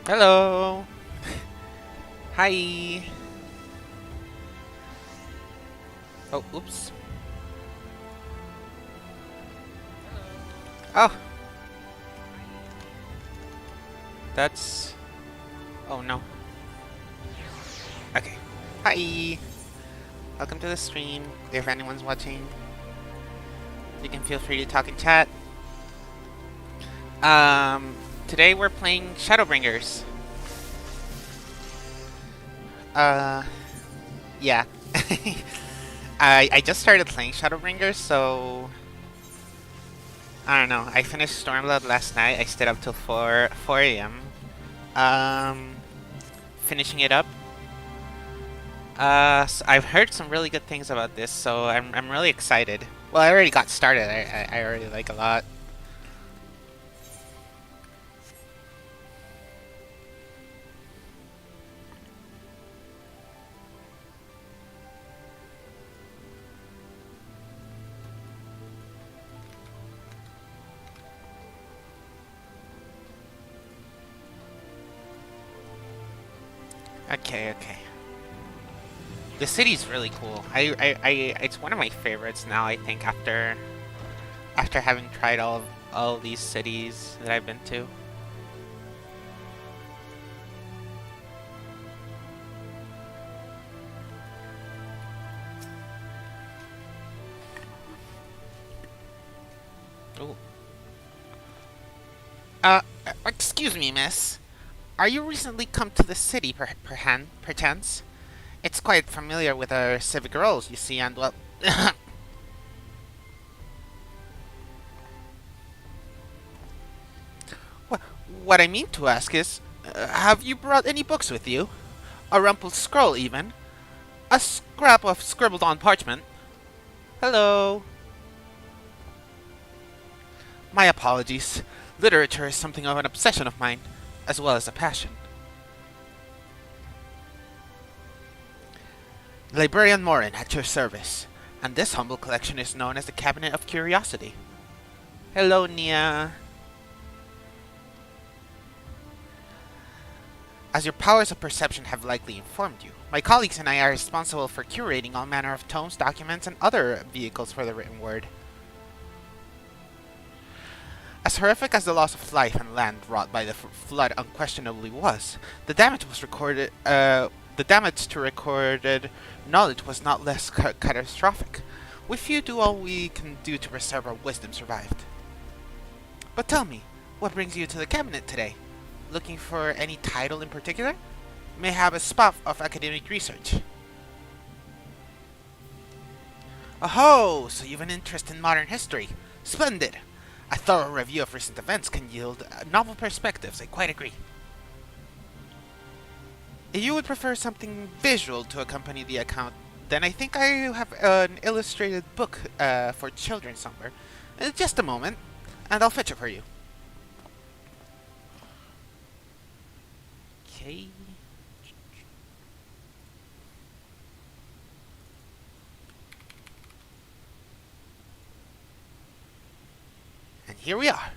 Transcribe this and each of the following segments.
Hello. Hi. Oh, oops. Oh, that's... Oh, no. Okay. Hi. Welcome to the stream. If anyone's watching, you can feel free to talk in chat. Today we're playing Shadowbringers. Yeah. I just started playing Shadowbringers, so... I don't know. I finished Stormblood last night. I stayed up till 4 a.m. Finishing it up. So I've heard some really good things about this, so I'm really excited. Well, I already got started. I already like a lot. Okay. The city's really cool. It's one of my favorites now. I think after having tried all these cities that I've been to. Ooh. Excuse me, miss. Are you recently come to the city, perchance? It's quite familiar with our civic roles, you see, and well... what I mean to ask is, have you brought any books with you? A rumpled scroll, even? A scrap of scribbled-on parchment? Hello? My apologies. Literature is something of an obsession of mine, as well as a passion. Librarian Morin at your service, and this humble collection is known as the Cabinet of Curiosity. Hello, Nia. As your powers of perception have likely informed you, my colleagues and I are responsible for curating all manner of tomes, documents, and other vehicles for the written word. As horrific as the loss of life and land wrought by the flood unquestionably was, the damage to recorded knowledge was not less catastrophic. We few do all we can do to preserve our wisdom survived. But tell me, what brings you to the cabinet today? Looking for any title in particular? May have a spot of academic research. Oh, so you've an interest in modern history. Splendid! A thorough review of recent events can yield novel perspectives, I quite agree. If you would prefer something visual to accompany the account, then I think I have an illustrated book for children somewhere. Just a moment, and I'll fetch it for you. Okay. And here we are.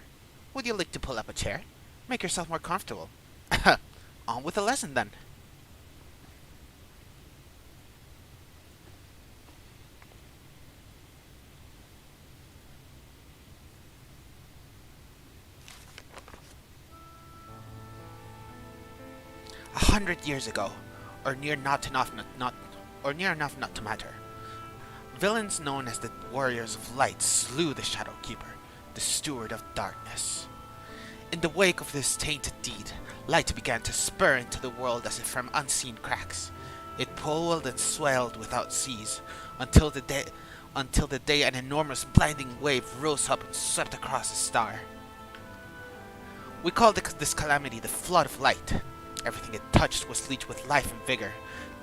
Would you like to pull up a chair? Make yourself more comfortable. On with the lesson then. A 100 years ago, or near enough not to matter, villains known as the Warriors of Light slew the Shadow Keeper, the Steward of Darkness. In the wake of this tainted deed, light began to spur into the world as if from unseen cracks. It pulled and swelled without cease, until the day an enormous blinding wave rose up and swept across the star. We call this calamity the Flood of Light. Everything it touched was leached with life and vigor,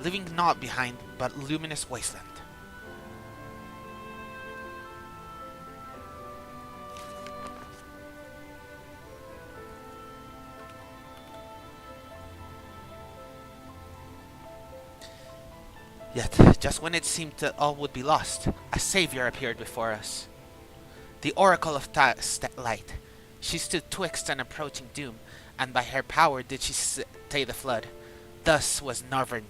leaving naught behind but luminous wasteland. Yet, just when it seemed that all would be lost, a savior appeared before us. The Oracle of Light. She stood twixt an approaching doom and by her power did she stay the flood. Thus was Norvrant,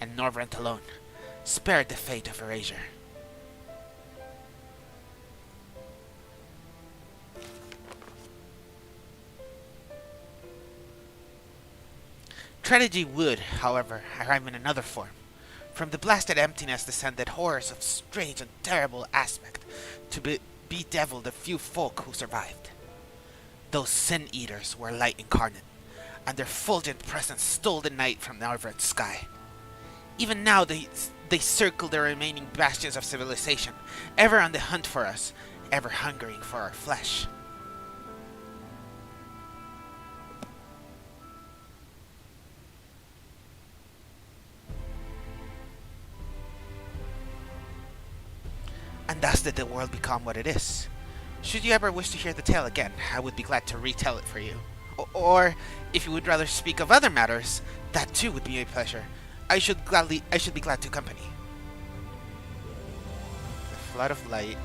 and Norvrant alone, spared the fate of erasure. Tragedy would, however, arrive in another form. From the blasted emptiness descended horrors of strange and terrible aspect to bedevil the few folk who survived. Those sin-eaters were light incarnate, and their fulgent presence stole the night from the Norvrant sky. Even now they circle the remaining bastions of civilization, ever on the hunt for us, ever hungering for our flesh. And thus did the world become what it is. Should you ever wish to hear the tale again, I would be glad to retell it for you. Or, if you would rather speak of other matters, that too would be a pleasure. I should be glad to accompany. The flood of light.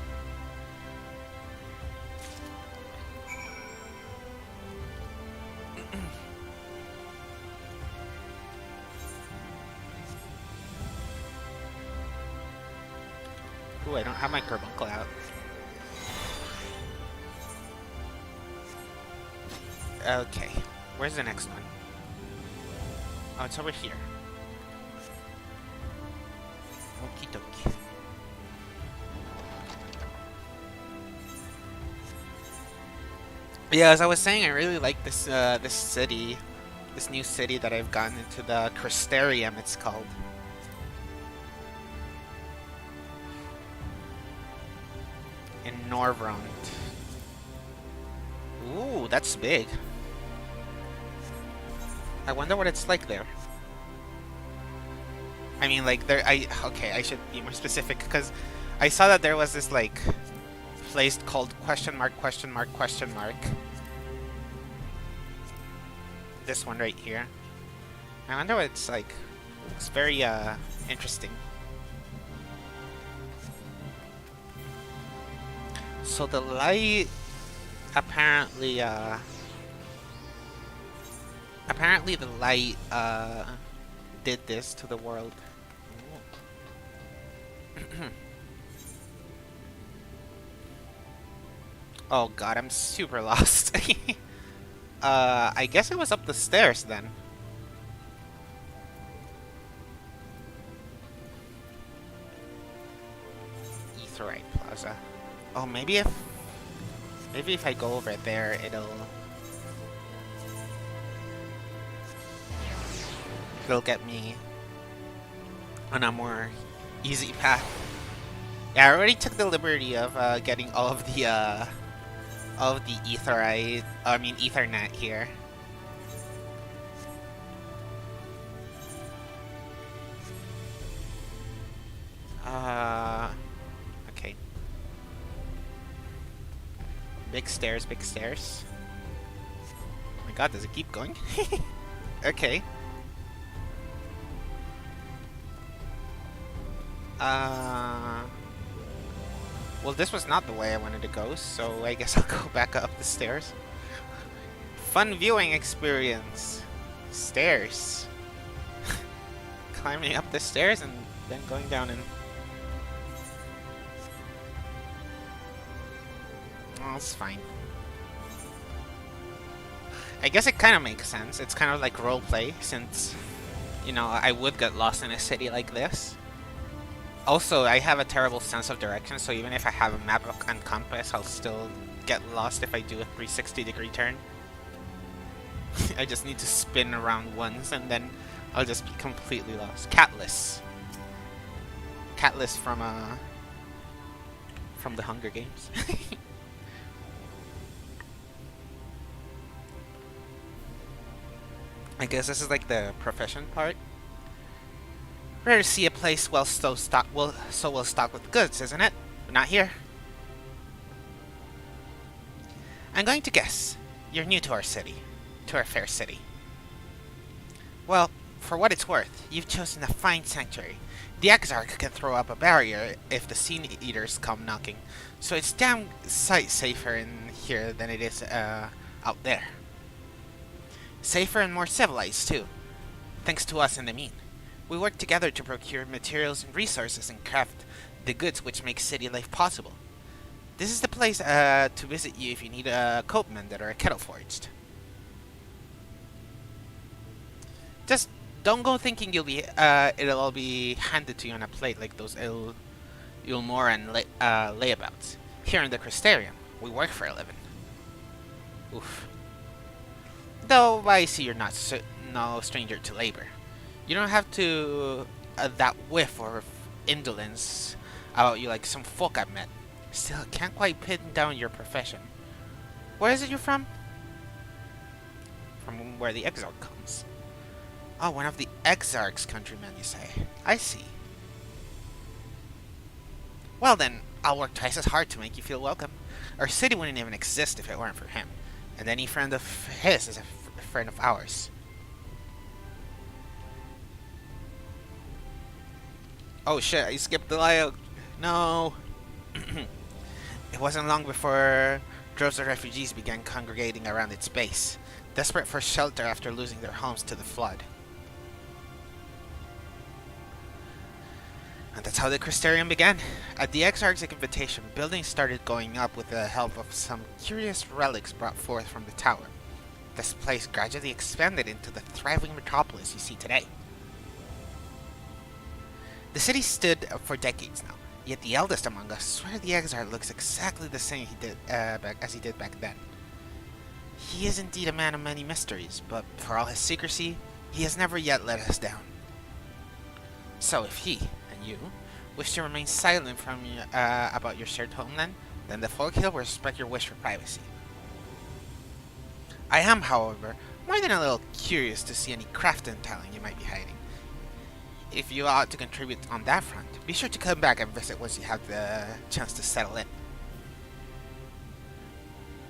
Ooh, I don't have my carbuncle out. Okay, where's the next one? Oh, it's over here. Okie dokie. Yeah, as I was saying, I really like this this city, this new city that I've gotten into, the Crystarium it's called. In Norvrant. Ooh, that's big. I wonder what it's like there. I mean, like, there, okay, I should be more specific, because I saw that there was this, like, place called question mark. This one right here. I wonder what it's like. It's very, interesting. So the light, apparently the light, did this to the world. Oh god, I'm super lost. I guess it was up the stairs then. Aetheryte Plaza. Oh, maybe if I go over there, it'll get me on a more easy path. Yeah, I already took the liberty of getting all of the Ethernet here. Okay. Big stairs, big stairs. Oh my god, does it keep going? Okay. Well, this was not the way I wanted to go, so I guess I'll go back up the stairs. Fun viewing experience. Stairs. Climbing up the stairs and then going down and... Oh, it's fine. I guess it kind of makes sense. It's kind of like roleplay, since, you know, I would get lost in a city like this. Also, I have a terrible sense of direction, so even if I have a map and compass, I'll still get lost if I do a 360-degree turn. I just need to spin around once, and then I'll just be completely lost. Catless. Catless from the Hunger Games. I guess this is like the profession part. Rare to see a place so well stocked with goods, isn't it? But not here. I'm going to guess you're new to our city, to our fair city. Well, for what it's worth, you've chosen a fine sanctuary, The Exarch can throw up a barrier if the Sea Eaters come knocking, so it's damn sight safer in here than it is out there. Safer and more civilized, too, thanks to us in the mean. We work together to procure materials and resources and craft the goods which make city life possible. This is the place to visit you if you need a coat mended or a kettle forged. Just don't go thinking it'll all be handed to you on a plate like those Ilmoran layabouts. Here in the Crystarium, we work for a living. Oof. Though I see you're no stranger to labor. You don't have to that whiff or indolence about you like some folk I've met. Still, can't quite pin down your profession. Where is it you're from? From where the Exarch comes. Oh, one of the Exarch's countrymen, you say. I see. Well then, I'll work twice as hard to make you feel welcome. Our city wouldn't even exist if it weren't for him. And any friend of his is a friend of ours. Oh shit, I skipped the layout. No. It wasn't long before droves of refugees began congregating around its base, desperate for shelter after losing their homes to the flood. And that's how the Crystarium began. At the Exarch's invitation, buildings started going up with the help of some curious relics brought forth from the tower. This place gradually expanded into the thriving metropolis you see today. The city stood for decades now, yet the eldest among us swear the Exarch looks exactly the same as he did back then. He is indeed a man of many mysteries, but for all his secrecy, he has never yet let us down. So if he, and you, wish to remain silent from about your shared homeland, then the folk here will respect your wish for privacy. I am, however, more than a little curious to see any craft and talent you might be hiding. If you ought to contribute on that front, be sure to come back and visit once you have the chance to settle in.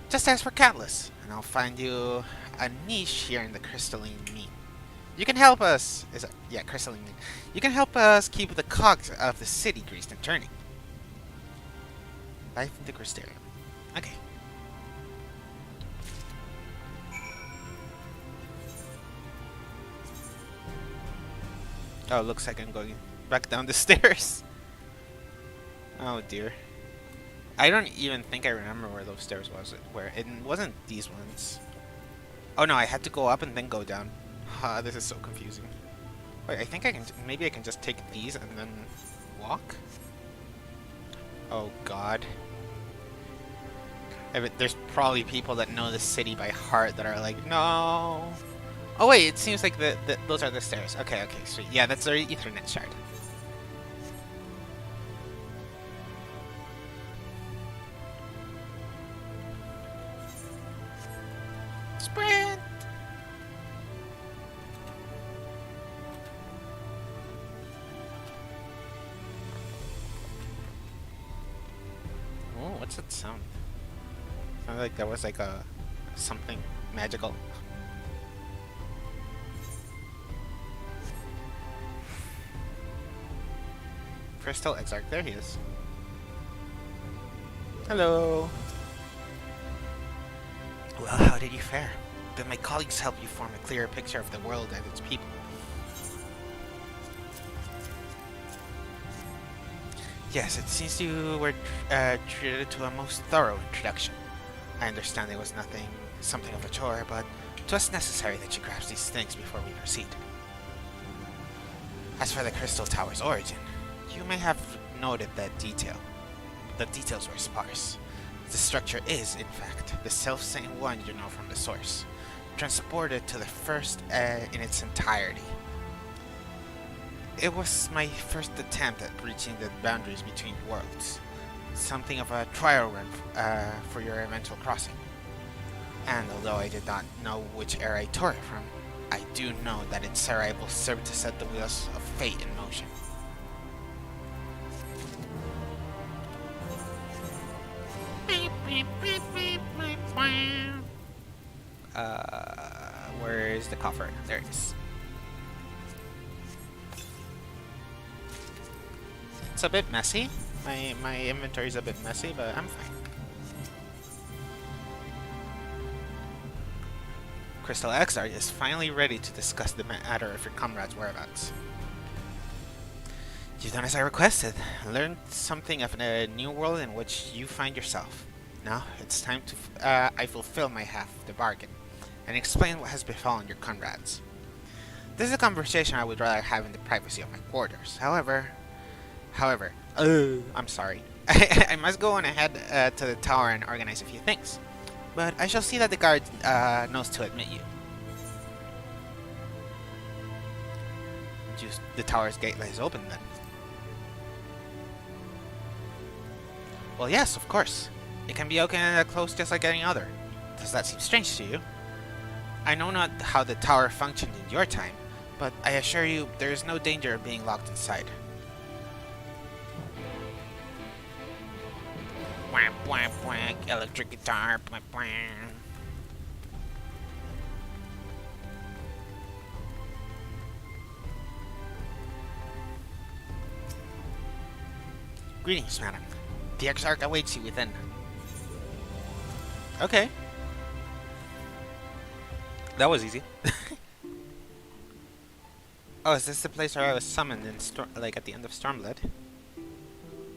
Just ask for Catalyst, and I'll find you a niche here in the Crystalline Mean. You can help us... Crystalline Mean. You can help us keep the cogs of the city greased and turning. Life in the Crystarium. Okay. Oh, looks like I'm going back down the stairs. Oh dear. I don't even think I remember where those stairs was. Where it wasn't these ones. Oh no, I had to go up and then go down. This is so confusing. Wait, I think I can. Maybe I can just take these and then walk. Oh god. There's probably people that know the city by heart that are like, no. Oh wait, it seems like those are the stairs. Okay, sweet. Yeah, that's their Ethernet shard. Sprint! Oh, what's that sound? Sounded like there was like a something magical. Crystal Exarch, there he is. Hello. Well, how did you fare? Did my colleagues help you form a clearer picture of the world and its people? Yes, it seems you were treated to a most thorough introduction. I understand it was something of a chore, but it was necessary that you grasp these things before we proceed. As for the Crystal Tower's origin, you may have noted that the details were sparse. The structure is, in fact, the self-same one you know from the source, transported to the first in its entirety. It was my first attempt at breaching the boundaries between worlds, something of a trial run for your eventual crossing. And although I did not know which era I tore it from, I do know that its arrival served to set the wheels of fate in motion. Where is the coffer? There it is. It's a bit messy. My inventory is a bit messy, but I'm fine. Crystal XR is finally ready to discuss the matter of your comrades' whereabouts. You've done as I requested. Learned something of a new world in which you find yourself. Now, it's time to I fulfill my half of the bargain, and explain what has befallen your comrades. This is a conversation I would rather have in the privacy of my quarters. However, I'm sorry. I must go on ahead to the tower and organize a few things. But I shall see that the guard knows to admit you. The tower's gate lies open then. Well, yes, of course. It can be open and closed just like any other. Does that seem strange to you? I know not how the tower functioned in your time, but I assure you there is no danger of being locked inside. Whack, whack, whack, electric guitar, whack, whack. Greetings, madam. The Exarch awaits you within. Okay. That was easy. Oh, is this the place where I was summoned in like at the end of Stormblood?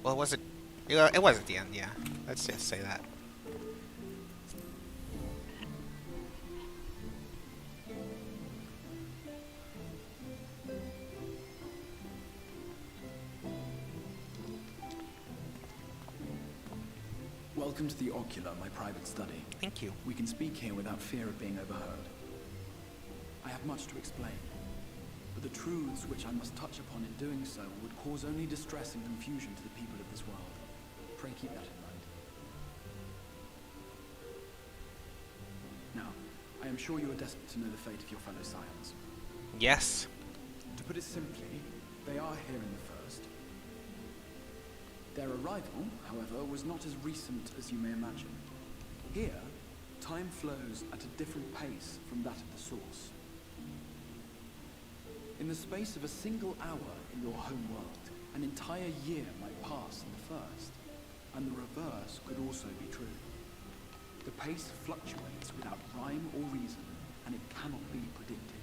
Well, was it? It was at the end, yeah. Let's just say that. Welcome to the Ocular, my private study. Thank you. We can speak here without fear of being overheard. I have much to explain, but the truths which I must touch upon in doing so would cause only distress and confusion to the people of this world. Pray keep that in mind. Now, I am sure you are desperate to know the fate of your fellow scions. Yes. To put it simply, they are here in the first. Their arrival, however, was not as recent as you may imagine. Here, time flows at a different pace from that of the source. In the space of a single hour in your home world, an entire year might pass in the first, and the reverse could also be true. The pace fluctuates without rhyme or reason, and it cannot be predicted.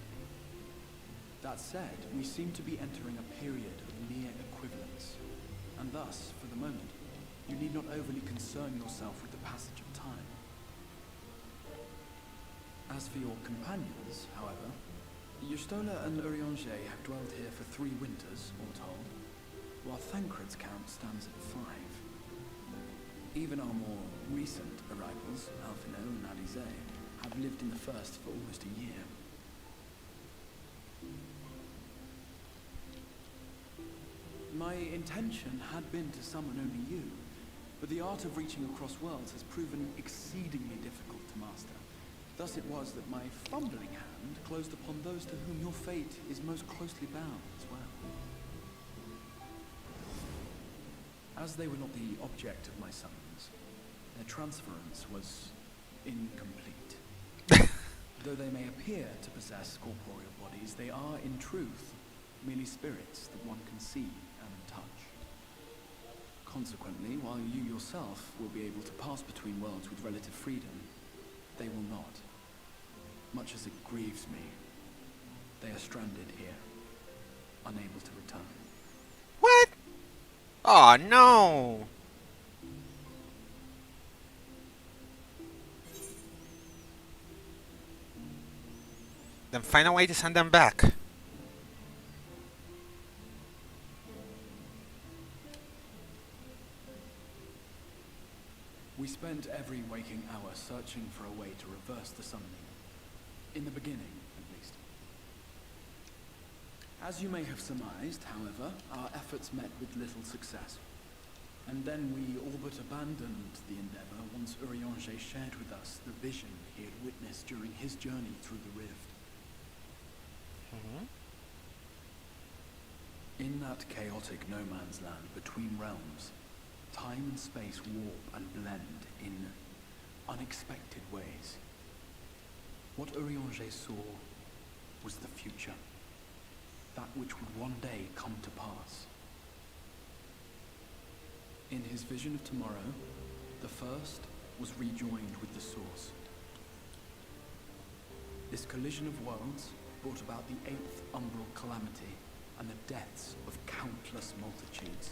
That said, we seem to be entering a period of near equivalence, and thus, for the moment, you need not overly concern yourself with the passage of time. As for your companions, however, Y'shtola and Urianger have dwelled here for 3 winters, all told, while Thancred's count stands at 5. Even our more recent arrivals, Alphino and Alize, have lived in the first for almost a year. My intention had been to summon only you, but the art of reaching across worlds has proven exceedingly difficult to master. Thus it was that my fumbling hand closed upon those to whom your fate is most closely bound as well. As they were not the object of my summons, their transference was incomplete. Though they may appear to possess corporeal bodies, they are, in truth, merely spirits that one can see and touch. Consequently, while you yourself will be able to pass between worlds with relative freedom, they will not. Much as it grieves me, they are stranded here, unable to return. What? Oh no! Then find a way to send them back. We spent every waking hour searching for a way to reverse the summoning. In the beginning, at least. As you may have surmised, however, our efforts met with little success. And then we all but abandoned the endeavor once Urianger shared with us the vision he had witnessed during his journey through the rift. In that chaotic no-man's land between realms, time and space warp and blend in unexpected ways. What Urianger saw was the future, that which would one day come to pass. In his vision of tomorrow, the first was rejoined with the source. This collision of worlds brought about the 8th umbral calamity and the deaths of countless multitudes.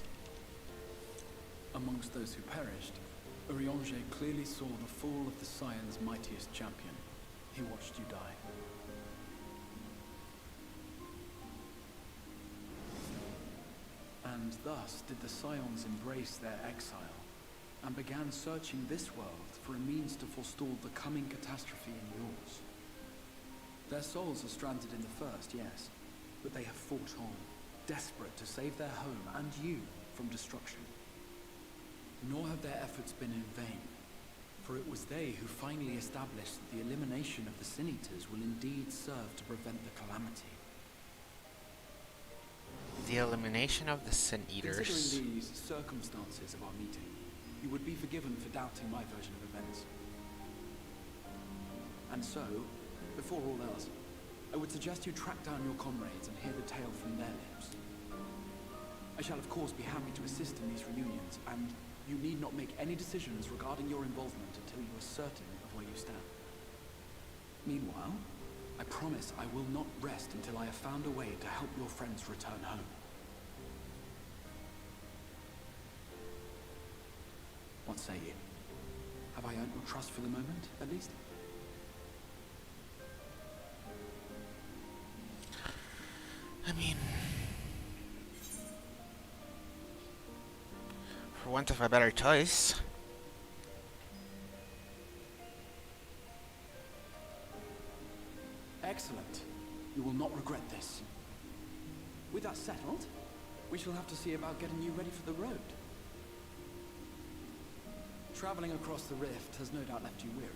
Amongst those who perished, Urianger clearly saw the fall of the Scion's mightiest champion. He watched you die. And thus did the Scions embrace their exile, and began searching this world for a means to forestall the coming catastrophe in yours. Their souls are stranded in the first, yes, but they have fought on, desperate to save their home and you from destruction. Nor have their efforts been in vain, for it was they who finally established that the elimination of the Sin Eaters will indeed serve to prevent the calamity. The elimination of the Sin Eaters. Considering these circumstances of our meeting, you would be forgiven for doubting my version of events. And so, before all else, I would suggest you track down your comrades and hear the tale from their lips. I shall of course be happy to assist in these reunions, and you need not make any decisions regarding your involvement until you are certain of where you stand. Meanwhile, I promise I will not rest until I have found a way to help your friends return home. What say you? Have I earned your trust for the moment, at least? I mean, for want of a better choice. Excellent. You will not regret this. With that settled, we shall have to see about getting you ready for the road. Traveling across the rift has no doubt left you weary.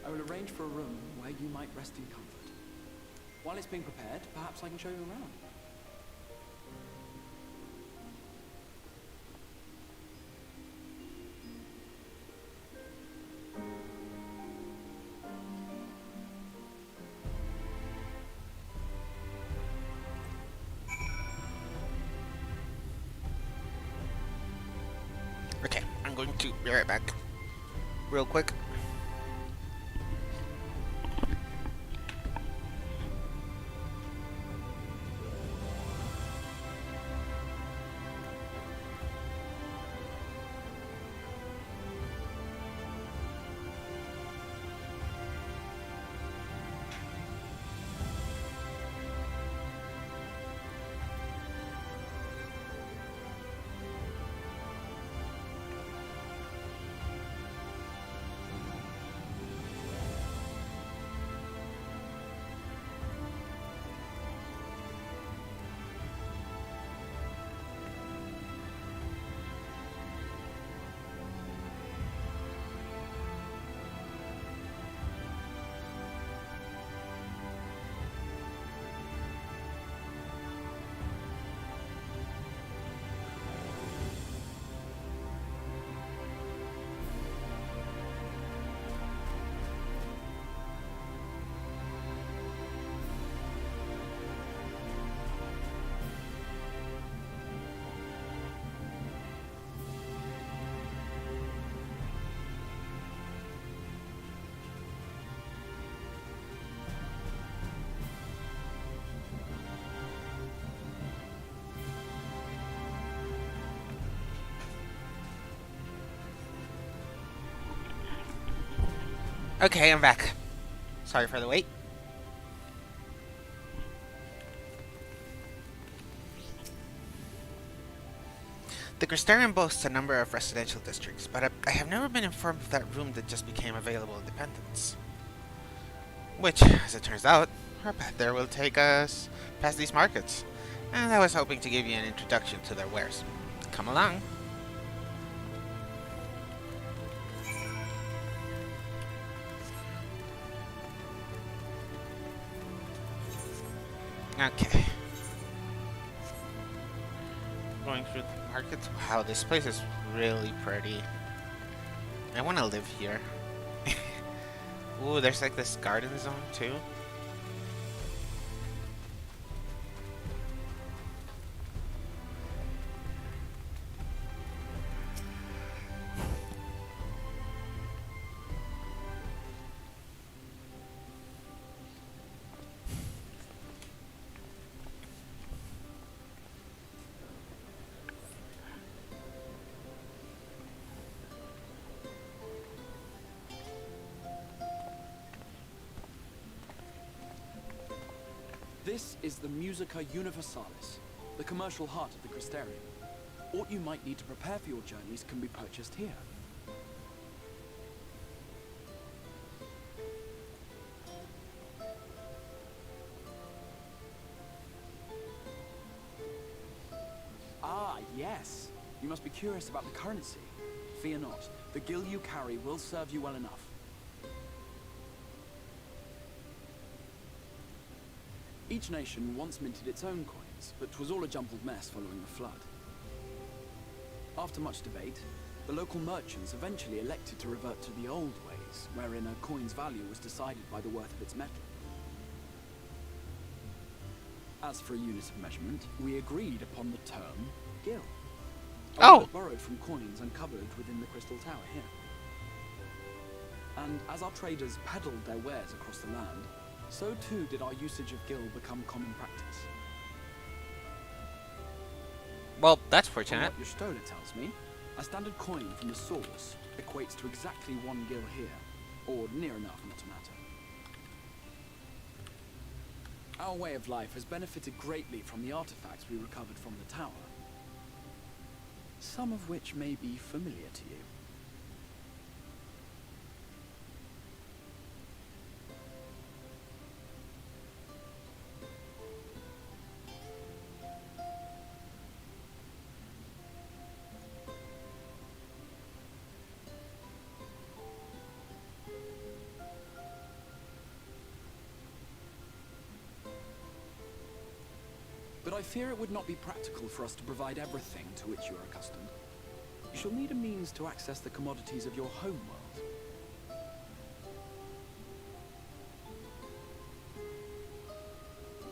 I will arrange for a room where you might rest in comfort. While it's being prepared, perhaps I can show you around. Okay, I'm going to be right back. Real quick. Okay, I'm back. Sorry for the wait. The Crystarium boasts a number of residential districts, but I have never been informed of that room that just became available in Dependence. Which, as it turns out, our path there will take us past these markets, and I was hoping to give you an introduction to their wares. Come along. Okay. Going through the markets. Wow, this place is really pretty. I want to live here. Ooh, there's like this garden zone too. This is the Musica Universalis, the commercial heart of the Crystarium. What you might need to prepare for your journeys can be purchased here. Ah, yes. You must be curious about the currency. Fear not. The gil you carry will serve you well enough. Each nation once minted its own coins, but 'twas all a jumbled mess following the flood. After much debate, the local merchants eventually elected to revert to the old ways, wherein a coin's value was decided by the worth of its metal. As for a unit of measurement, we agreed upon the term gil. Oh! Borrowed from coins uncovered within the Crystal Tower here. And as our traders peddled their wares across the land, so too did our usage of gil become common practice. Well, that's From fortunate. what your stola tells me, a standard coin from the source equates to exactly 1 gil here, or near enough not to matter. Our way of life has benefited greatly from the artifacts we recovered from the tower, some of which may be familiar to you. But I fear it would not be practical for us to provide everything to which you are accustomed. You shall need a means to access the commodities of your home world.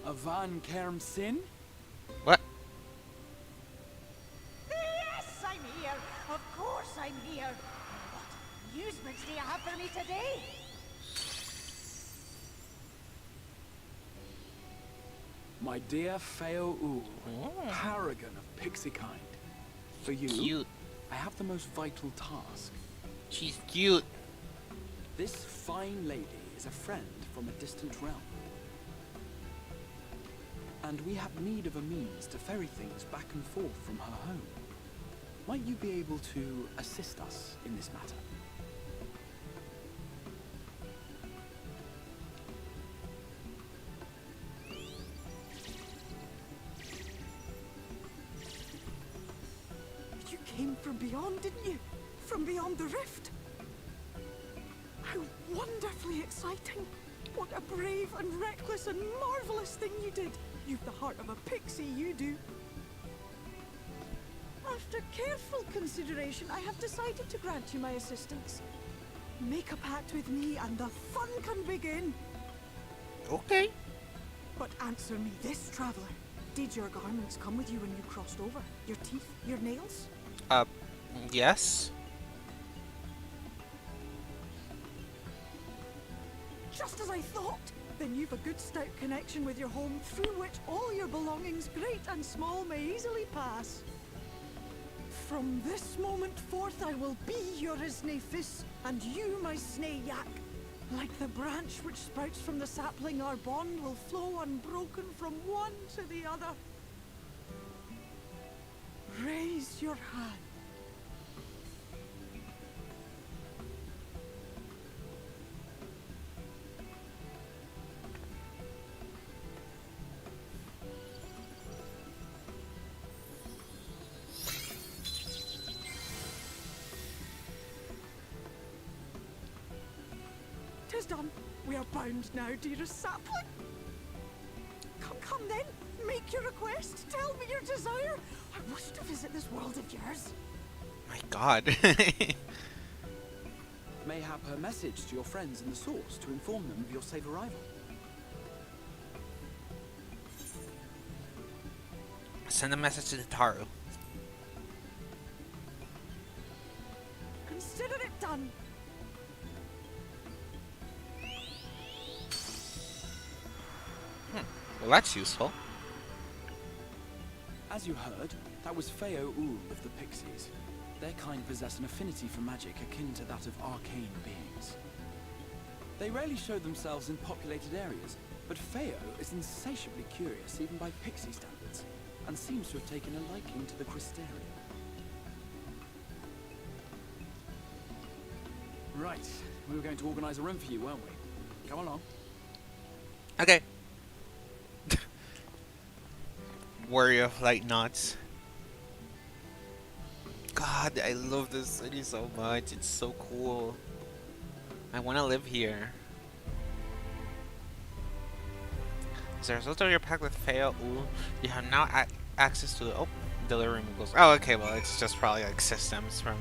A Van Kerm Sin? What? Yes, I'm here. Of course I'm here. What amusements do you have for me today? My dear Feo Ul, paragon of pixie kind. For you, Cute. I have the most vital task. She's cute. This fine lady is a friend from a distant realm. And we have need of a means to ferry things back and forth from her home. Might you be able to assist us in this matter? You came from beyond, didn't you? From beyond the rift? How wonderfully exciting! What a brave and reckless and marvelous thing you did! You've the heart of a pixie, you do. After careful consideration, I have decided to grant you my assistance. Make a pact with me and the fun can begin. Okay. But answer me this, traveler. Did your garments come with you when you crossed over? Your teeth? Your nails? Yes. Just as I thought! Then you've a good stout connection with your home through which all your belongings, great and small, may easily pass. From this moment forth I will be your Isne Fis, and you my Sne Yak. Like the branch which sprouts from the sapling, our bond will flow unbroken from one to the other. Raise your hand. Tis done. We are bound now, dearest sapling. Come then. Make your request. Tell me your desire. I wish to visit this world of yours. My God. Mayhap her message to your friends in the source to inform them of your safe arrival. Send a message to the Taru. Consider it done. Well, that's useful. As you heard, that was Feo Ul of the Pixies. Their kind possess an affinity for magic akin to that of arcane beings. They rarely show themselves in populated areas, But Feo is insatiably curious even by pixie standards, and seems to have taken a liking to the Crystarium. Right, we were going to organise a room for you, weren't we? Come along. Okay. Warrior of Light Knots. God, I love this city so much. It's so cool. I want to live here. As a result of your pact with Feo, you have now access to the delivery removals. Oh, okay. Well, it's just probably like systems from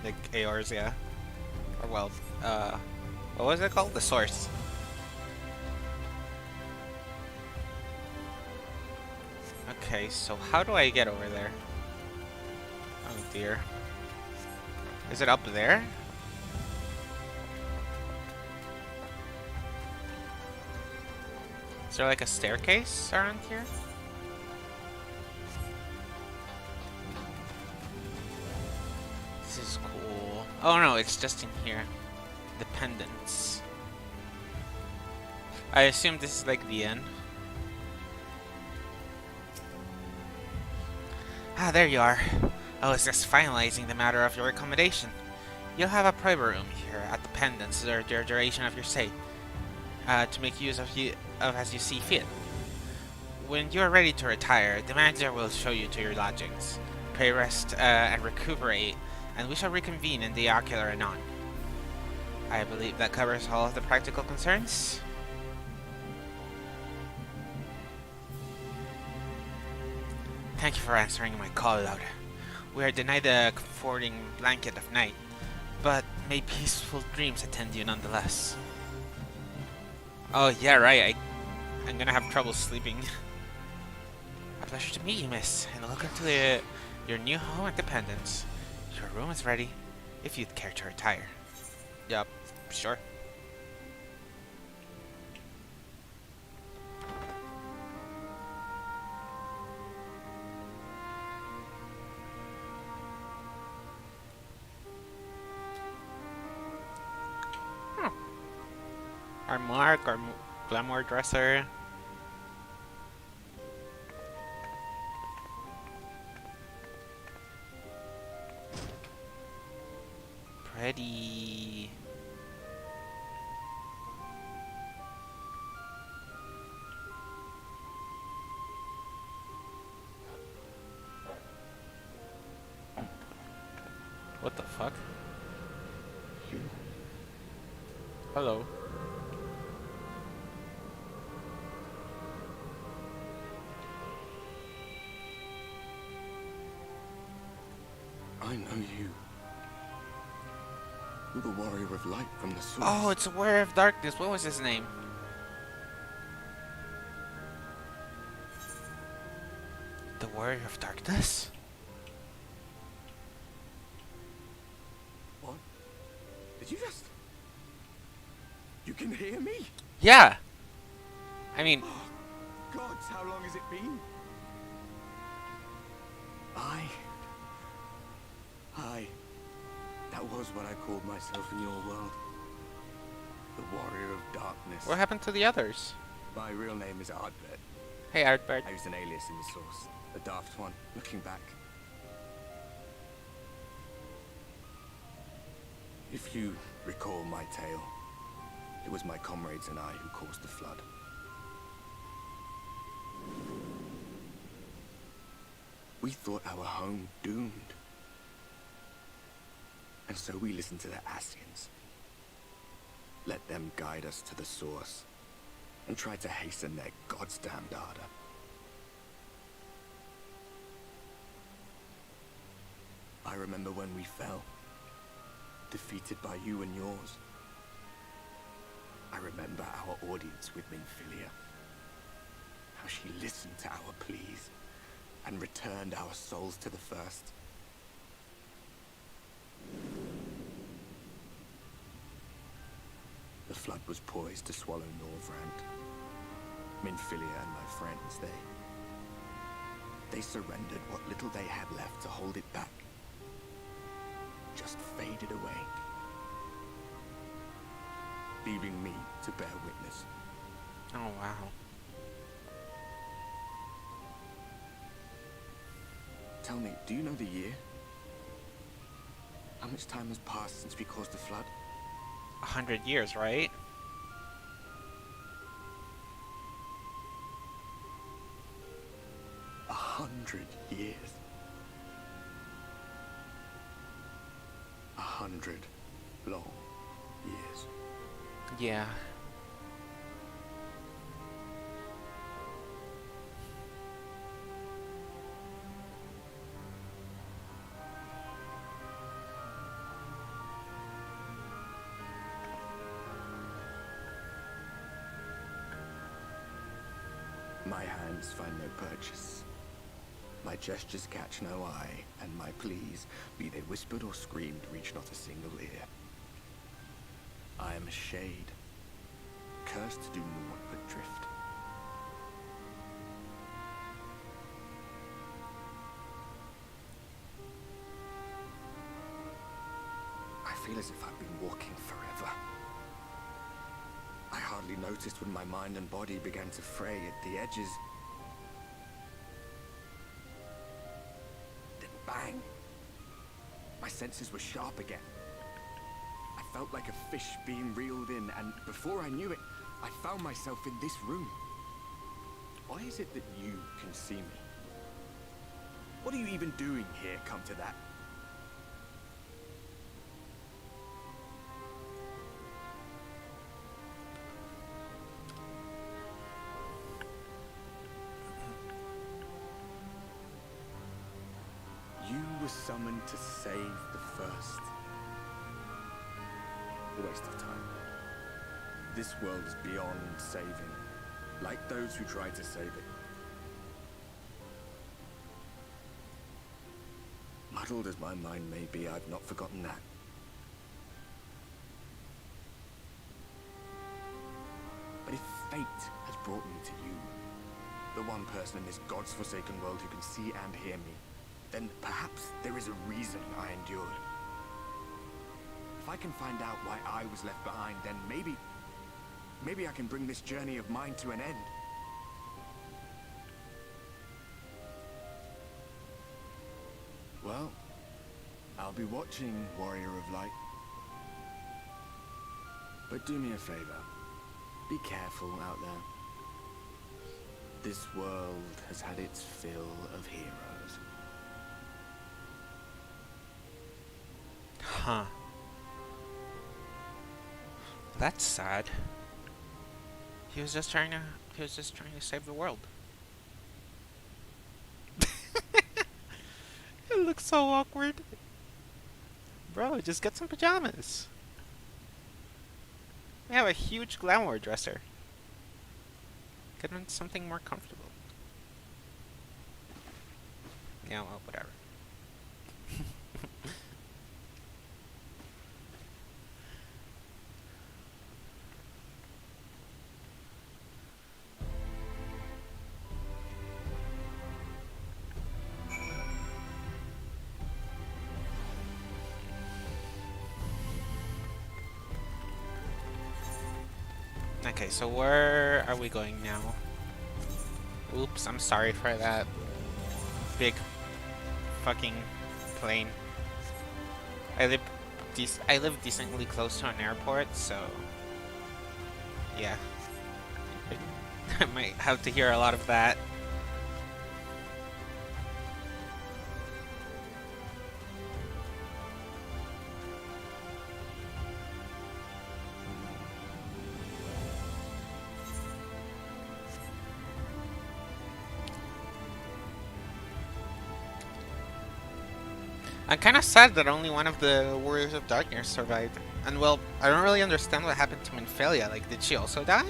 like ARs, yeah. Or well, what was it called? The source. Okay, so how do I get over there? Oh dear. Is it up there? Is there like a staircase around here? This is cool. Oh no, it's just in here. Dependence. I assume this is like the end. Ah, there you are. I was just finalizing the matter of your accommodation. You'll have a private room here at the Pendants for the duration of your stay, to make use of as you see fit. When you are ready to retire, the manager will show you to your lodgings. Pray rest and recuperate, and we shall reconvene in the Ocular anon. I believe that covers all of the practical concerns. Thank you for answering my call, Laura. We are denied the comforting blanket of night, but may peaceful dreams attend you nonetheless. Oh yeah, right. I'm gonna have trouble sleeping. A pleasure to meet you, miss, and welcome to your new home at Dependence. Your room is ready, if you'd care to retire. Yup, sure. Our mark, our glamour dresser. Pretty. What the fuck? Hello. I know you. You're the warrior of light from the source. Oh, it's a Warrior of Darkness. What was his name? The Warrior of Darkness? What? Did you just... You can hear me? Yeah. I mean... Gods, how long has it been? That was what I called myself in your world. The Warrior of Darkness. What happened to the others? My real name is Ardbert. Hey, Artbert. I used an alias in the source. A daft one, looking back. If you recall my tale, it was my comrades and I who caused the flood. We thought our home doomed. And so we listened to the Ascians. Let them guide us to the source, and tried to hasten their goddamned ardor. I remember when we fell, defeated by you and yours. I remember our audience with Minfilia, how she listened to our pleas, and returned our souls to the first. The flood was poised to swallow Norvrand. Minfilia and my friends, they surrendered what little they had left to hold it back. Just faded away. leaving me to bear witness. Oh, wow. Tell me, do you know the year? How much time has passed since we caused the flood? 100 years, right? $100 years. 100 long years. Yeah. My hands find no purchase. My gestures catch no eye, and my pleas, be they whispered or screamed, reach not a single ear. I am a shade, cursed to do naught but drift. I feel as if I've been walking forever. I hardly noticed when my mind and body began to fray at the edges. Then bang! My senses were sharp again. I felt like a fish being reeled in, and before I knew it, I found myself in this room. Why is it that you can see me? What are you even doing here, come to that? You were summoned to save the first. A waste of time. This world is beyond saving, like those who tried to save it. Muddled as my mind may be, I've not forgotten that. But if fate has brought me to you, the one person in this God's forsaken world who can see and hear me, then perhaps there is a reason I endured. If I can find out why I was left behind, then maybe I can bring this journey of mine to an end. Well, I'll be watching, Warrior of Light. But do me a favor. Be careful out there. This world has had its fill of heroes. Huh. That's sad. He was just trying to save the world. It looks so awkward. Bro, just get some pajamas. We have a huge glamour dresser. Get him something more comfortable. Yeah, well, whatever. Okay, so where are we going now? Oops, I'm sorry for that big fucking plane. I live decently close to an airport, so yeah. I might have to hear a lot of that. I'm kind of sad that only one of the Warriors of Darkness survived. And well, I don't really understand what happened to Minfilia. Like, did she also die?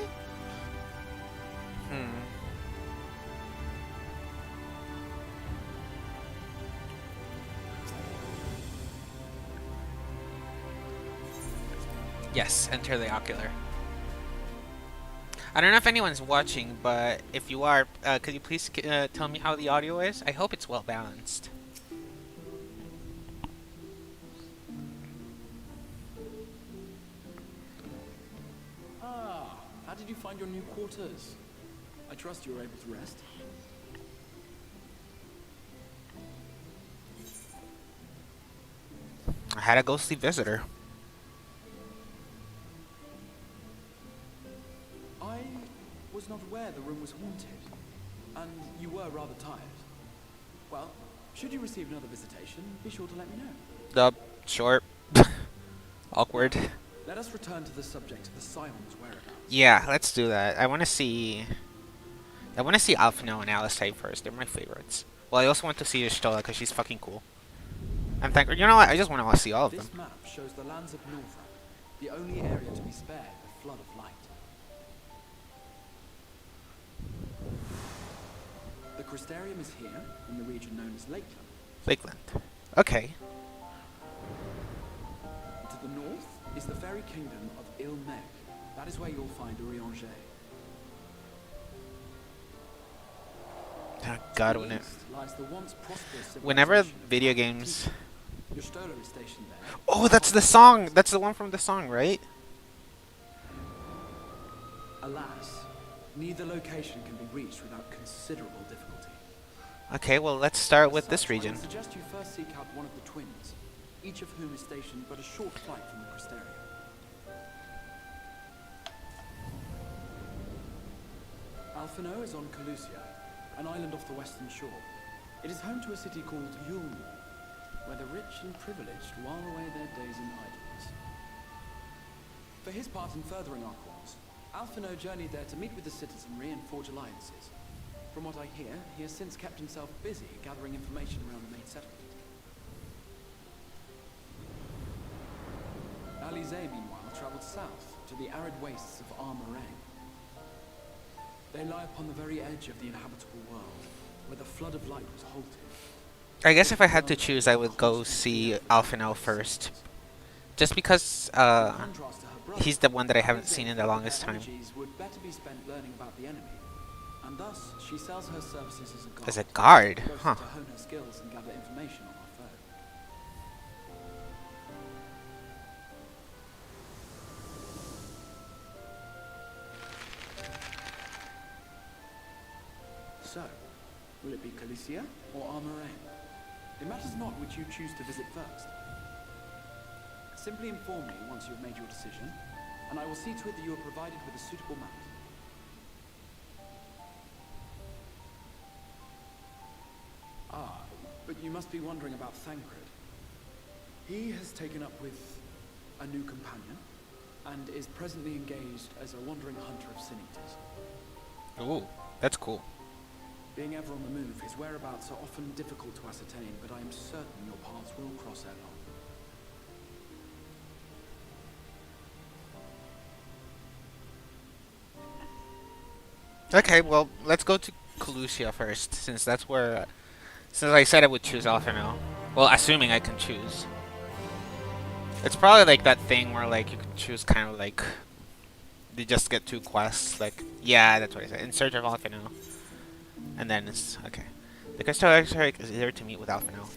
Yes, enter the Ocular. I don't know if anyone's watching, but if you are, could you please tell me how the audio is? I hope it's well balanced. how did you find your new quarters? I trust you were able to rest. I had a ghostly visitor. I was not aware the room was haunted, and you were rather tired. Well, should you receive another visitation, be sure to let me know. Short. Awkward. Let us return to the subject of the Scion's whereabouts. Yeah, let's do that. I want to see Alphino and Alistair first. They're my favorites. Well, I also want to see Stola because she's fucking cool. I'm thankful. You know what? I just want to see all of them. This map shows the lands of Norway, the only area to be spared the flood of light. The Crystarium is here, in the region known as Lakeland. Lakeland. Okay. To the north is the fairy kingdom of Il-Meg. That is where you'll find Urianger. Oh God, whenever video games. Your Stola is stationed there. Oh, that's the song. That's the one from the song, right? Alas, neither location can be reached without considerable difficulty. Okay, well, let's start with As this such, region. I suggest you first seek out one of the twins, each of whom is stationed but a short flight from the Crystarium. Alphino is on Calusia, an island off the western shore. It is home to a city called Yulm, where the rich and privileged while away their days in idleness. For his part in furthering our cause, Alphino journeyed there to meet with the citizenry and forge alliances. From what I hear, he has since kept himself busy gathering information around the main settlement. Alize, meanwhile, traveled south to the arid wastes of Armorang. They lie upon the very edge of the inhabitable world, where the flood of light was halted. I guess if I had to choose, I would go see Alphino first. Just because he's the one that I haven't seen in the longest time. Would better be spent learning about the enemy, and thus she sells her services as a guard. As a guard? Both Huh. to hone her skills and gather information on our foe. So, will it be Calicia or Armorang? It matters not which you choose to visit first. Simply inform me once you have made your decision, and I will see to it that you are provided with a suitable mount. Ah, but you must be wondering about Thancred. He has taken up with a new companion, and is presently engaged as a wandering hunter of sin eaters. Ooh, that's cool. Being ever on the move, his whereabouts are often difficult to ascertain, but I am certain your paths will cross ere long. Okay, well, let's go to Calusia first, since that's where... Since I said I would choose Alphino. Well, assuming I can choose. It's probably like that thing where, like, you can choose kind of like... You just get 2 quests, like... Yeah, that's what I said. In search of Alphino. And then it's... Okay. The Crystal Exarch is here to meet with Alphino.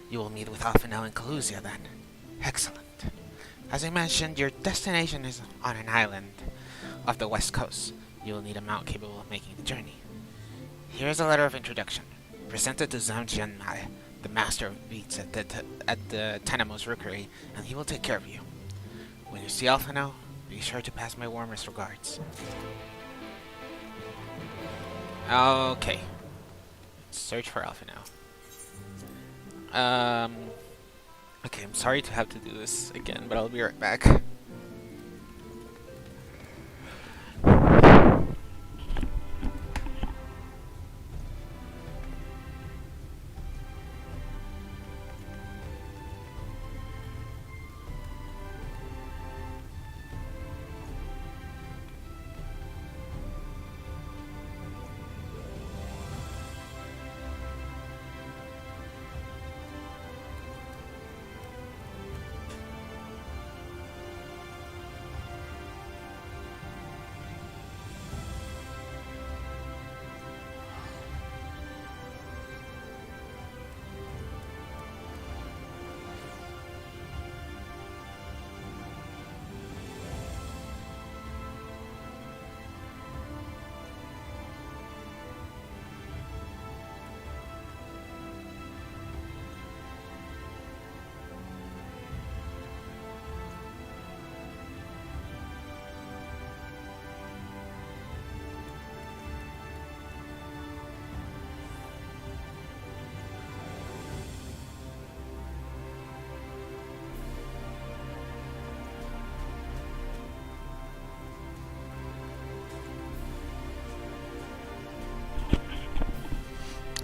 You will meet with Alphino in Calusia, then. Excellent. As I mentioned, your destination is on an island off the west coast. You will need a mount capable of making the journey. Here is a letter of introduction. Presented to Zhang Jianmai, the master of beats at the Tenemos Rookery, and he will take care of you. When you see Alphino, be sure to pass my warmest regards. Okay. Search for Alphino. Okay, I'm sorry to have to do this again, but I'll be right back.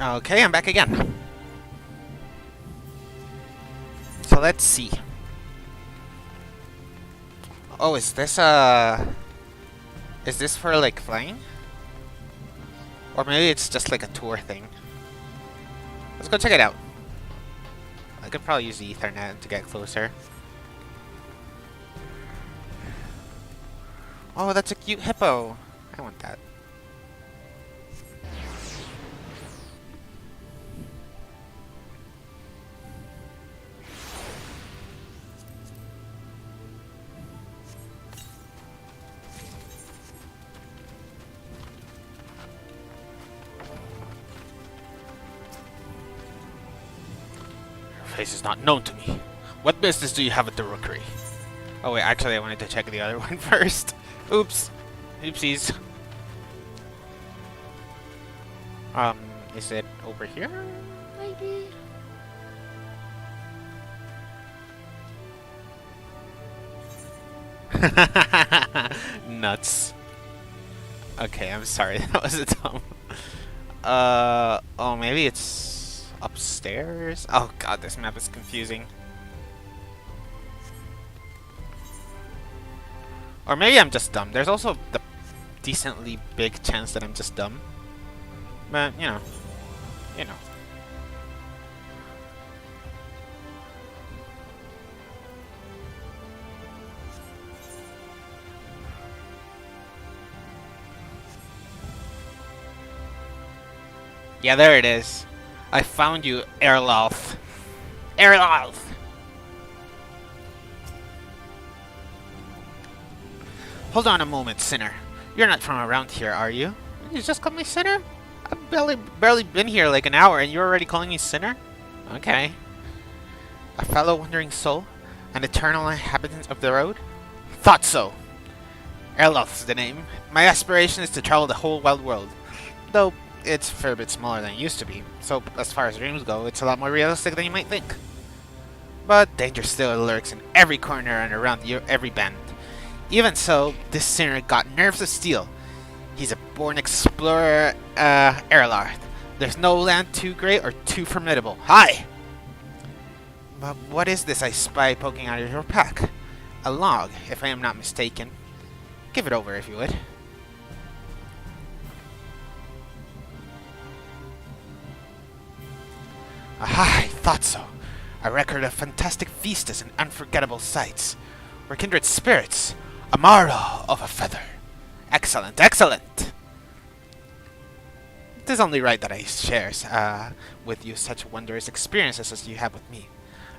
Okay, I'm back again. So let's see. Oh, is this for like flying? Or maybe it's just like a tour thing. Let's go check it out. I could probably use the Ethernet to get closer. Oh, that's a cute hippo. I want that. Face is not known to me. What business do you have at the rookery? Oh wait, actually I wanted to check the other one first. Oops. Oopsies. Is it over here? Maybe? Nuts. Okay, I'm sorry. That was a dumb. Oh, maybe it's upstairs? Oh god, this map is confusing. Or maybe I'm just dumb. There's also the decently big chance that I'm just dumb. But, you know. You know. Yeah, there it is. I found you, Erloth. Erloth! Hold on a moment, sinner. You're not from around here, are you? You just call me sinner? I've barely been here like an hour and you're already calling me sinner? Okay. A fellow wandering soul? An eternal inhabitant of the road? Thought so! Erloth's the name. My aspiration is to travel the whole wide world. Though, it's a fair bit smaller than it used to be, so as far as dreams go, it's a lot more realistic than you might think. But danger still lurks in every corner and around every bend. Even so, this sinner got nerves of steel. He's a born explorer, Erlarth. There's no land too great or too formidable. Hi! But what is this I spy poking out of your pack? A log, if I am not mistaken. Give it over, if you would. Aha, I thought so. A record of fantastic vistas and unforgettable sights. We're kindred spirits. A marrow of a feather. Excellent, excellent! It is only right that I share with you such wondrous experiences as you have with me.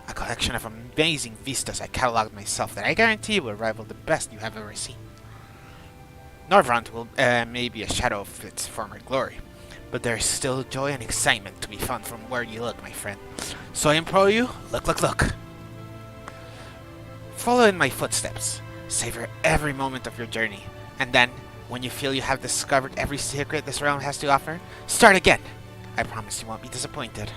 A collection of amazing vistas I catalogued myself that I guarantee will rival the best you have ever seen. Norvrant will may be a shadow of its former glory, but there is still joy and excitement to be found from where you look, my friend. So I implore you, look, look, look. Follow in my footsteps. Savor every moment of your journey, and then, when you feel you have discovered every secret this realm has to offer, start again. I promise you won't be disappointed.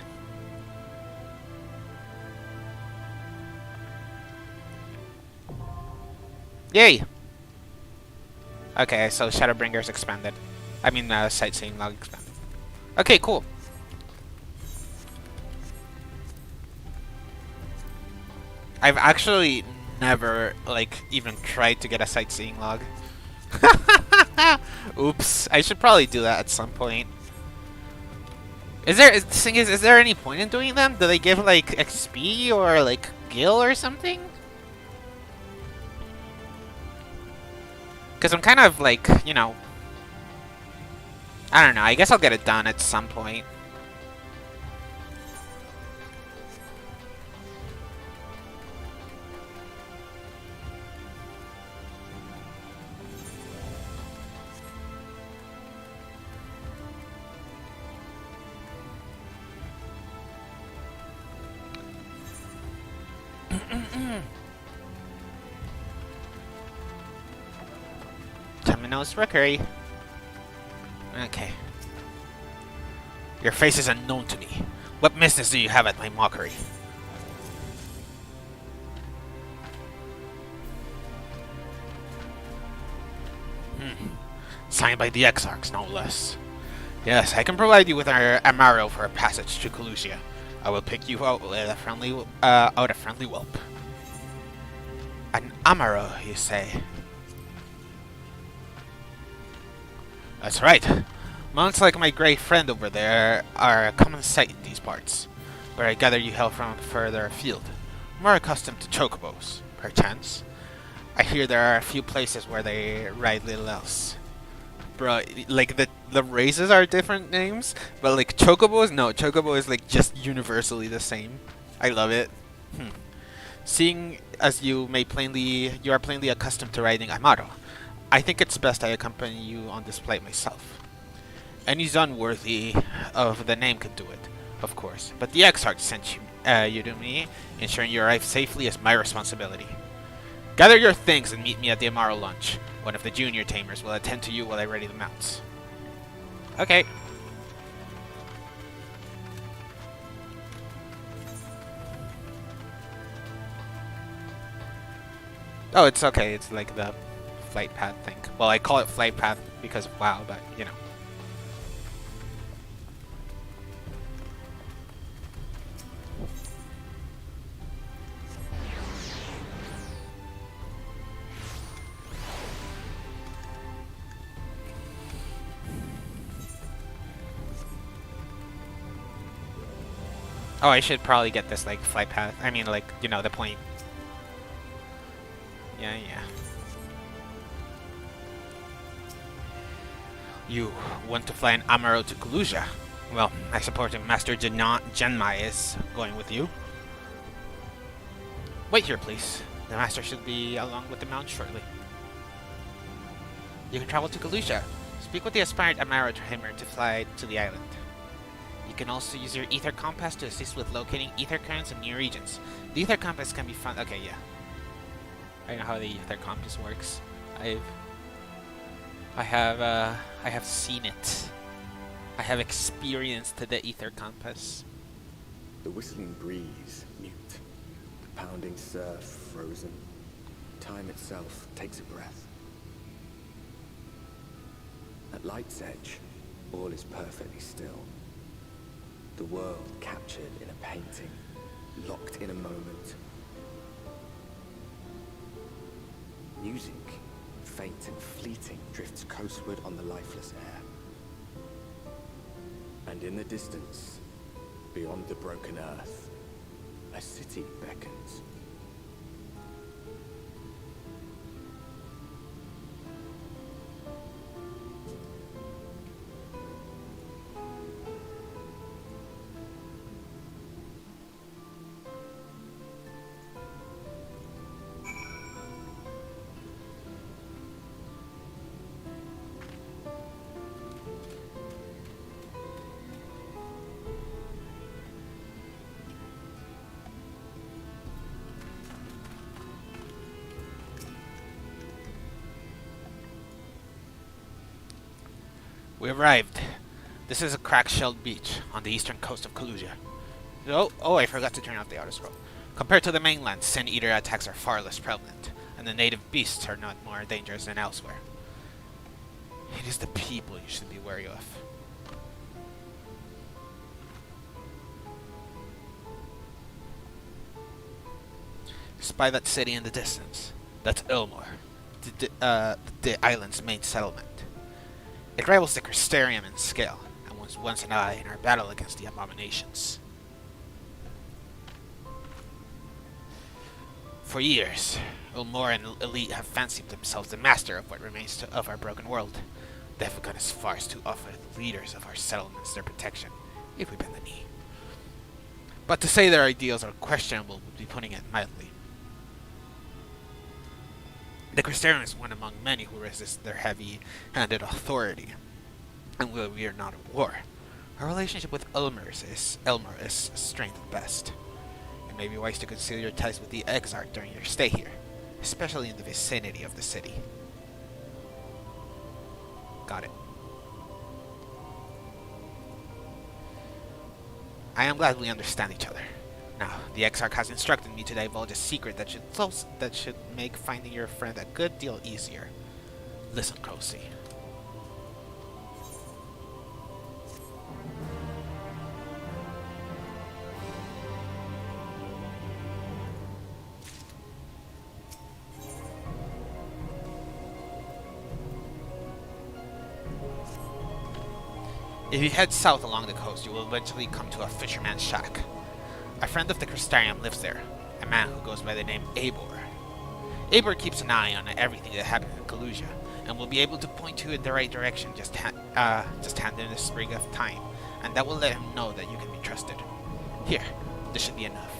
Yay! Okay, so Shadowbringers expanded. I mean, sightseeing log expanded. Okay, cool. I've actually never, like, even tried to get a sightseeing log. Oops. I should probably do that at some point. The thing is there any point in doing them? Do they give, like, XP or, like, gil or something? Because I'm kind of, like, you know... I don't know, I guess I'll get it done at some point. Terminus Rookery. Okay. Your face is unknown to me. What business do you have at my mockery? Signed by the Exarchs, no less. Yes, I can provide you with our Amaro for a passage to Colusia. I will pick you out with a friendly, whelp. An Amaro, you say? That's right. Mounts like my great friend over there are a common sight in these parts, but I gather you hail from further afield, more accustomed to chocobos, perchance. I hear there are a few places where they ride little else. Bro, like the races are different names, but like chocobos, no, chocobo is like just universally the same. I love it. Seeing as you are plainly accustomed to riding Amaro, I think it's best I accompany you on this flight myself. Any Zun worthy of the name could do it, of course, but the Exarch sent you to me. Ensuring you arrive safely is my responsibility. Gather your things and meet me at the Amaro lunch. One of the junior tamers will attend to you while I ready the mounts. Okay. Oh, it's okay. It's like the flight path thing. Well, I call it flight path because of WoW, but you know. Oh, I should probably get this, like, flight path. I mean, like, you know, the point. Yeah. You want to fly an Amaro to Colusia? Well, I suppose Master Genmai is going with you. Wait here, please. The Master should be along with the mount shortly. You can travel to Colusia. Speak with the aspirant Amaro tamer to fly to the island. You can also use your Ether Compass to assist with locating Ether currents in new regions. The Ether Compass can be found... Okay, yeah. I know how the Ether Compass works. I have seen it. I have experienced the Ether Compass. The whistling breeze, mute. The pounding surf, frozen. Time itself takes a breath. At light's edge, all is perfectly still. The world captured in a painting, locked in a moment. Music, faint and fleeting, drifts coastward on the lifeless air. And in the distance, beyond the broken earth, a city beckons. We arrived. This is a crack-shelled beach on the eastern coast of Colusia. Oh, I forgot to turn off the auto scroll. Compared to the mainland, Sin Eater attacks are far less prevalent, and the native beasts are not more dangerous than elsewhere. It is the people you should be wary of. Spy that city in the distance. That's Ilmor, the island's main settlement. It rivals the Crystarium in scale, and was once an ally in our battle against the abominations. For years, Ilmor and Elite have fancied themselves the master of what remains of our broken world. They have gone as far as to offer the leaders of our settlements their protection, if we bend the knee. But to say their ideals are questionable would be putting it mildly. The Crystarium is one among many who resist their heavy-handed authority, and we are not at war. Our relationship with Elmer is strained at best. It may be wise to consider your ties with the Exarch during your stay here, especially in the vicinity of the city. Got it. I am glad we understand each other. Now, the Exarch has instructed me to divulge a secret that should make finding your friend a good deal easier. Listen closely. If you head south along the coast, you will eventually come to a fisherman's shack. A friend of the Crystarium lives there, a man who goes by the name Eivor. Eivor keeps an eye on everything that happens in Kalusia, and will be able to point you in the right direction. Just hand him a sprig of thyme, and that will let him know that you can be trusted. Here, this should be enough.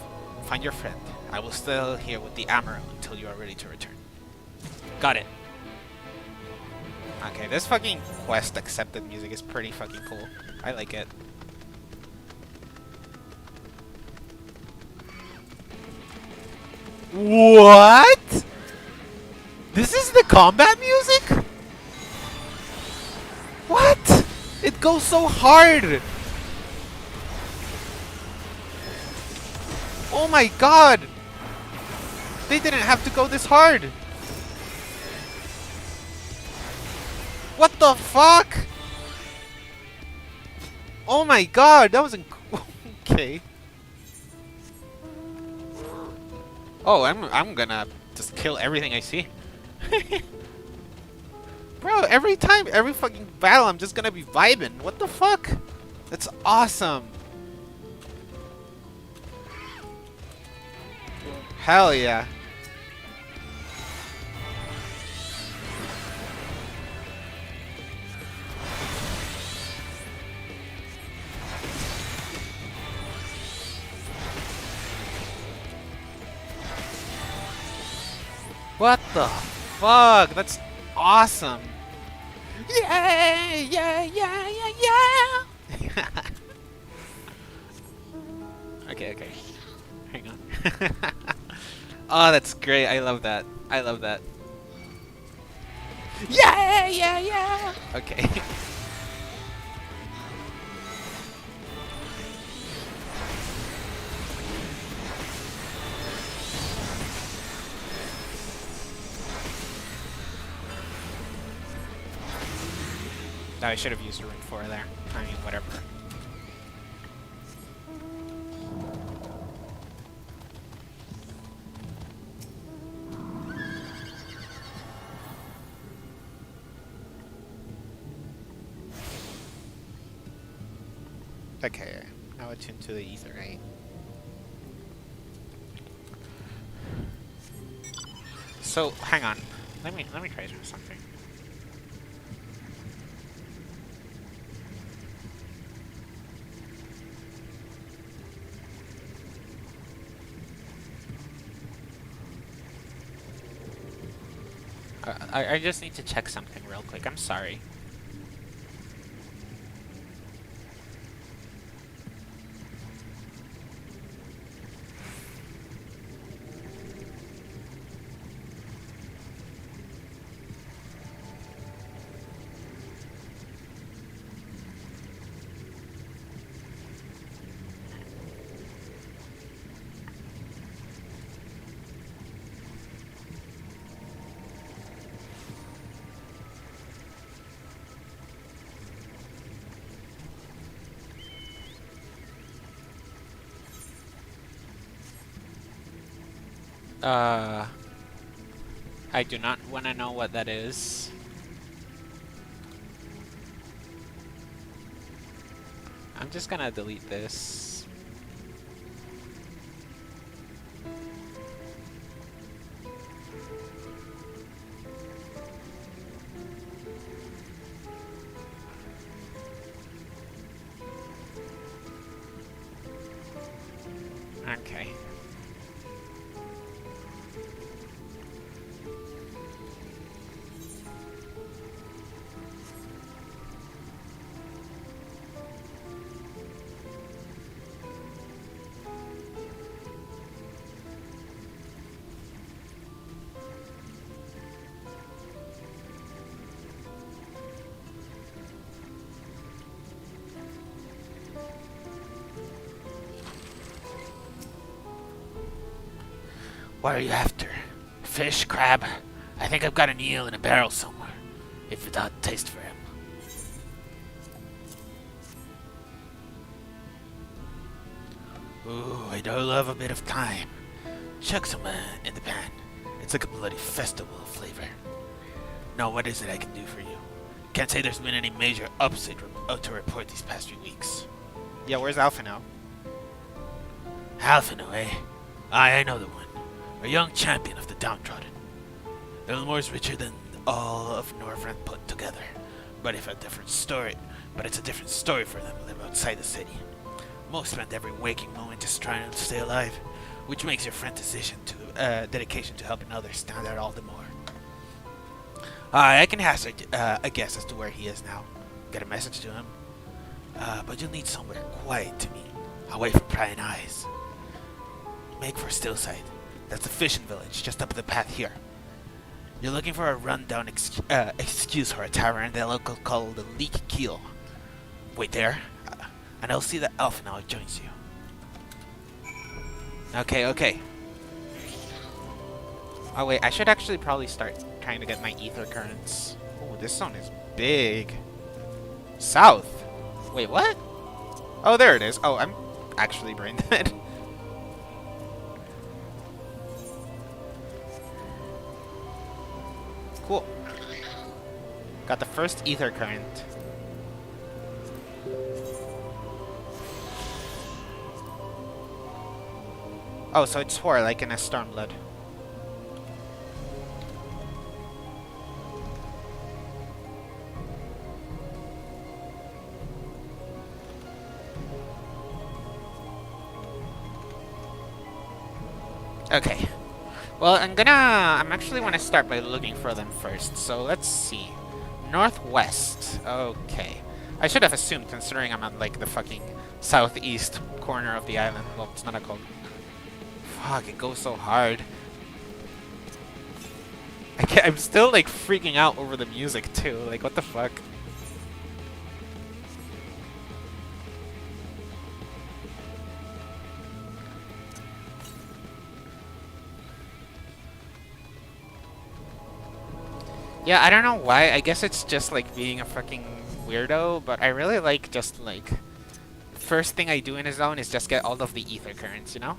Find your friend. I will stay here with the Amaro until you are ready to return. Got it. Okay, this fucking quest accepted music is pretty fucking cool. I like it. What? This is the combat music? What? It goes so hard. Oh my god. They didn't have to go this hard. What the fuck? Oh my god, that was okay. Oh, I'm gonna just kill everything I see. Bro, every fucking battle, I'm just gonna be vibing. What the fuck? That's awesome. Hell yeah. What the fuck? That's awesome. Yeah, yeah, yeah, yeah, yeah. Okay. Hang on. Oh, that's great. I love that. I love that. Yeah, yeah, yeah. Okay. I should have used a Rune 4 there. I mean, whatever. Okay, now attune to the ether, right? So, hang on. Let me try something. I just need to check something real quick. I'm sorry. I do not want to know what that is. I'm just gonna delete this. Okay. What are you after? Fish? Crab? I think I've got an eel in a barrel somewhere, if without taste for him. Ooh, I do love a bit of thyme. Chuck some in the pan. It's like a bloody festival of flavor. Now what is it I can do for you? Can't say there's been any major upset to report these past few weeks. Yeah, where's Alphino? Alphino, eh? Aye, I know the one. A young champion of the downtrodden. Ilmore's richer than all of Norvrent put together. But it's a different story for them who live outside the city. Most spend every waking moment just trying to stay alive, which makes your friend's dedication to helping others stand out all the more. I can hazard a guess as to where he is now. Get a message to him. But you'll need somewhere quiet to meet, away from prying eyes. Make for Stillside. That's the fishing village, just up the path here. You're looking for a rundown excuse for a tavern the local call the Leak Keel. Wait there, and I'll see that Alpha joins you. Okay. Oh wait, I should actually probably start trying to get my ether currents. Oh, this zone is big. South. Wait, what? Oh, there it is. Oh, I'm actually brain dead. Cool. Got the first ether current. Oh, so it's 4, like in a Stormblood. Okay. Well, I'm actually want to start by looking for them first. So let's see. Northwest. Okay. I should have assumed, considering I'm on like the fucking southeast corner of the island. Well, it's not a cold. Fuck, it goes so hard. I'm still like freaking out over the music too. Like, what the fuck? Yeah, I don't know why. I guess it's just like being a fucking weirdo, but I really like just like first thing I do in a zone is just get all of the ether currents, you know?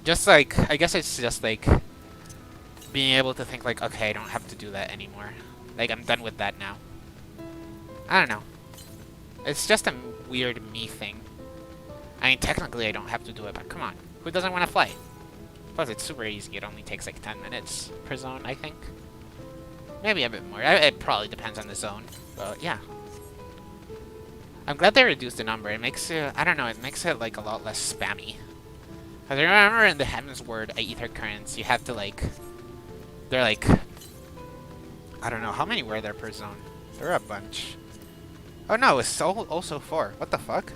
Just like, I guess it's just like being able to think like, okay, I don't have to do that anymore. Like, I'm done with that now. I don't know. It's just a weird me thing. I mean, technically I don't have to do it, but come on. Who doesn't want to play? Plus, it's super easy. It only takes like 10 minutes per zone, I think. Maybe a bit more. It probably depends on the zone. But yeah. I'm glad they reduced the number. It makes it, I don't know, it makes it like a lot less spammy. Because I remember in the Heaven's Word Ether Currents, you have to like, they're like, I don't know, how many were there per zone? There were a bunch. Oh no, it's also 4. What the fuck?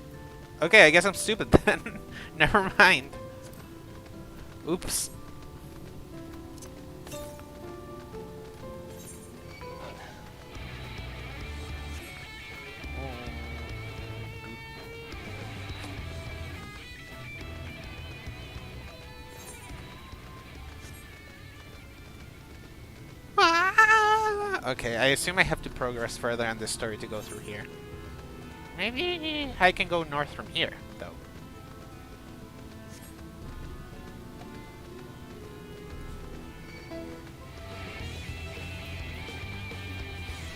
Okay, I guess I'm stupid then. Never mind. Oops. Okay, I assume I have to progress further on this story to go through here. Maybe I can go north from here, though.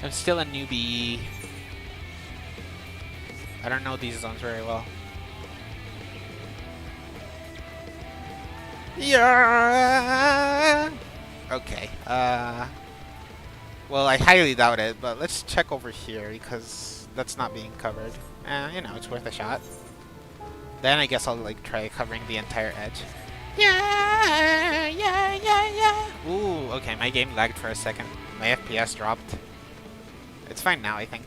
I'm still a newbie. I don't know these zones very well. Yeah. Okay. Well, I highly doubt it, but let's check over here because that's not being covered. You know, it's worth a shot. Then I guess I'll like try covering the entire edge. Yeah. Ooh, okay, my game lagged for a second. My FPS dropped. It's fine now, I think.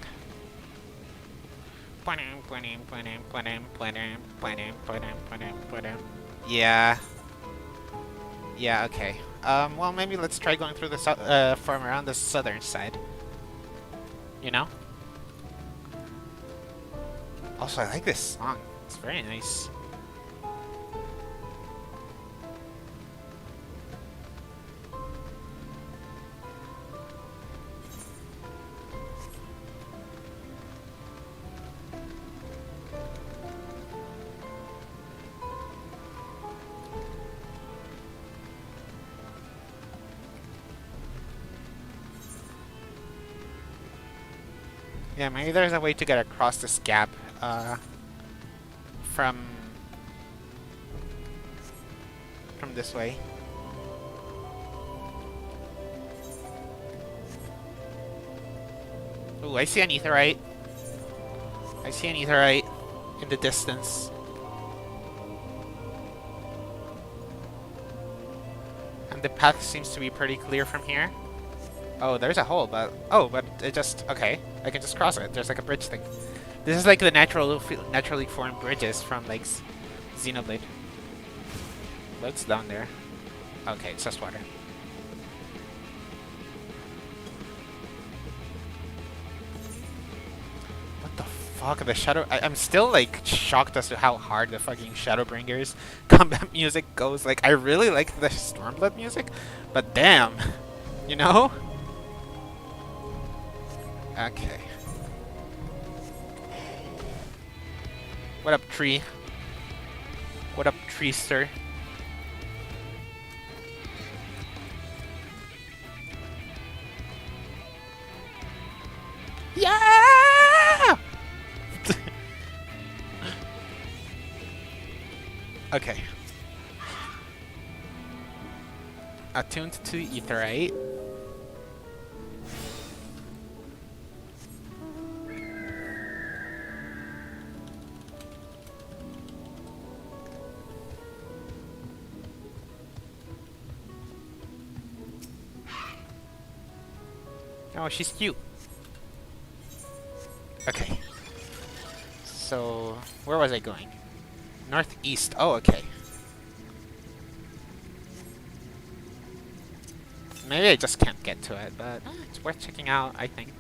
Yeah. Yeah, okay. Well, maybe let's try going through the from around the southern side. You know? Also, I like this song. It's very nice. Yeah, maybe there's a way to get across this gap, from this way. Ooh, I see an aetherite. I see an aetherite in the distance. And the path seems to be pretty clear from here. Oh, there's a hole, but... Oh, but it just... Okay, I can just cross it. There's like a bridge thing. This is like the naturally formed bridges from like Xenoblade. What's down there? Okay, it's just water. What the fuck? The Shadow... I'm still like shocked as to how hard the fucking Shadowbringers combat music goes. Like, I really like the Stormblood music, but damn. You know? Okay. What up, tree? What up, tree sir? Yeah! Okay. Attuned to Aetherite. Oh, she's cute. Okay. So, where was I going? Northeast. Oh, okay. Maybe I just can't get to it, but it's worth checking out, I think.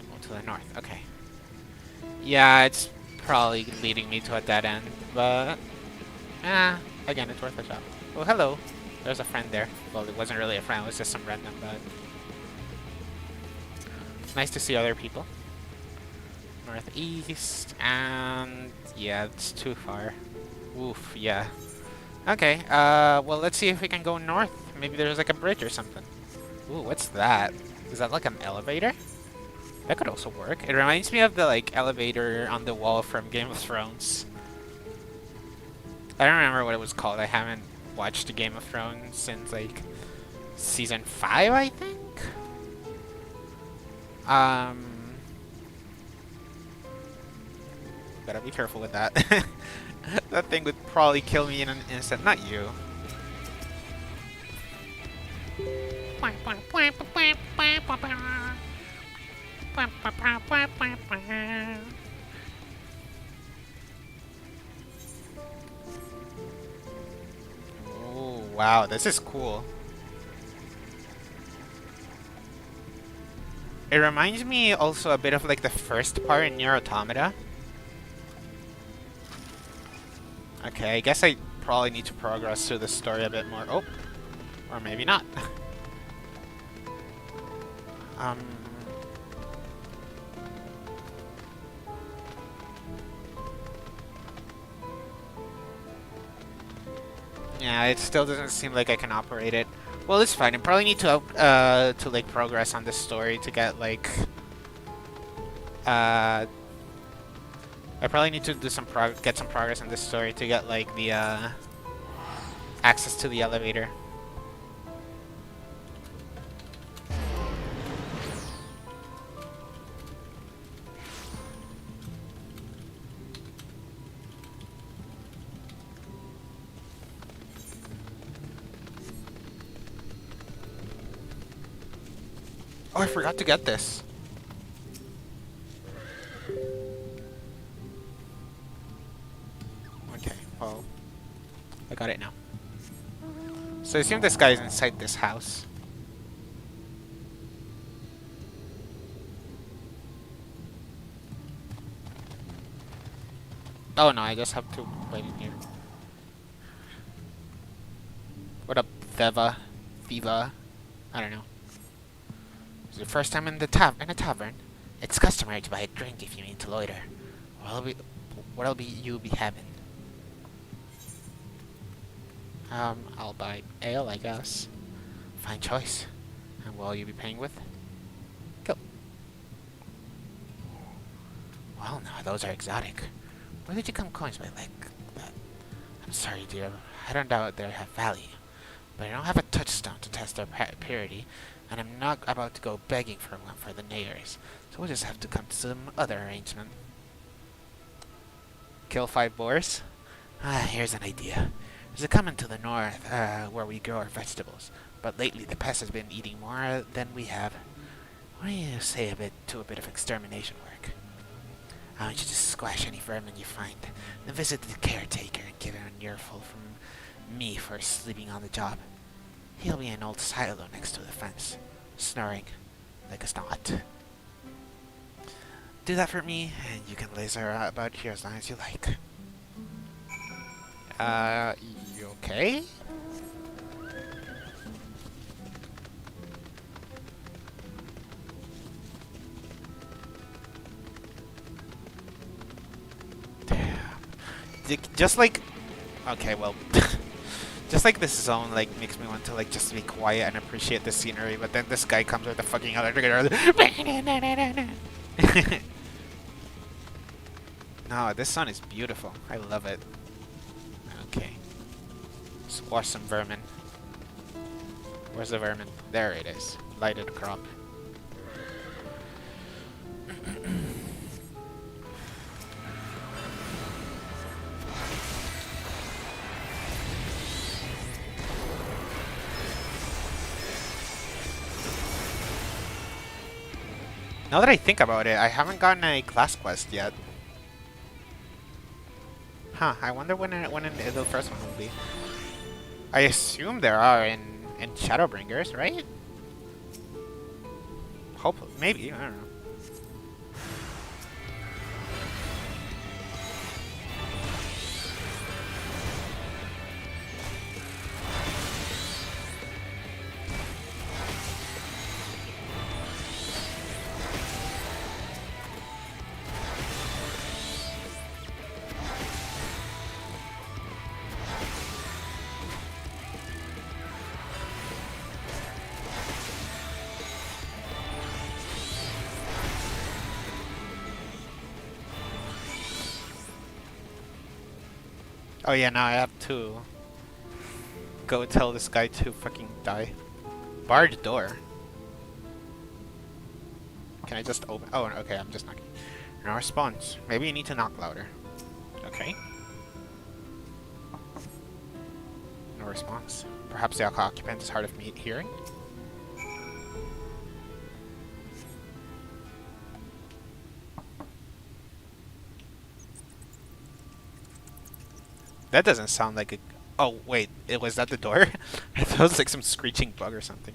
Oh, to the north. Okay. Yeah, it's probably leading me to a dead end, but... again, it's worth a shot. Oh, hello. There's a friend there. Well, it wasn't really a friend, it was just some random, but... It's nice to see other people. Northeast, and... Yeah, it's too far. Oof, yeah. Okay, well, let's see if we can go north. Maybe there's like a bridge or something. Ooh, what's that? Is that like an elevator? That could also work. It reminds me of the, like, elevator on the wall from Game of Thrones. I don't remember what it was called. I haven't watched Game of Thrones since like season 5, I think. Gotta be careful with that. That thing would probably kill me in an instant. Not you. Oh, wow, this is cool. It reminds me also a bit of like the first part in Nier Automata. Okay, I guess I probably need to progress through the story a bit more. Oh, or maybe not. Yeah, it still doesn't seem like I can operate it. Well, it's fine. I probably need to like progress on this story to get like I probably need to do get some progress on this story to get like the access to the elevator. Oh, I forgot to get this. Okay, well, I got it now. So I assume this guy is inside this house. Oh no, I just have to wait in here. What up, Theva? Thiva? I don't know. It's your first time in a tavern. It's customary to buy a drink if you mean to loiter. What'll you be having? I'll buy ale, I guess. Fine choice. And what will you be paying with? those are exotic. Where did you come coins by like that? I'm sorry, dear. I don't doubt they have value, but I don't have a touchstone to test their purity, and I'm not about to go begging for one for the neighbors. So we'll just have to come to some other arrangement. Kill 5 boars? Here's an idea. There's a common to the north, where we grow our vegetables, but lately the pest has been eating more than we have. What do you say a bit of extermination work? I want you to squash any vermin you find, then visit the caretaker and give him an earful from me for sleeping on the job. He'll be in an old silo next to the fence, snoring like a snot. Do that for me, and you can laser about here as long as you like. You okay? Damn. Just like... Okay, well... just like this zone, like, makes me want to, like, just be quiet and appreciate the scenery, but then this guy comes with the fucking other... No, this sun is beautiful. I love it. Okay. Squash some vermin. Where's the vermin? There it is. Lighted crop. Now that I think about it, I haven't gotten a class quest yet. Huh, I wonder when the first one will be. I assume there are in Shadowbringers, right? Hopefully, maybe, I don't know. Oh yeah, now I have to go tell this guy to fucking die. Barred door. Can I just open? Oh, okay, I'm just knocking. No response. Maybe you need to knock louder. Okay. No response. Perhaps the occupant is hard of hearing? That doesn't sound like a... Oh, wait. Was that the door? I thought it was like some screeching bug or something.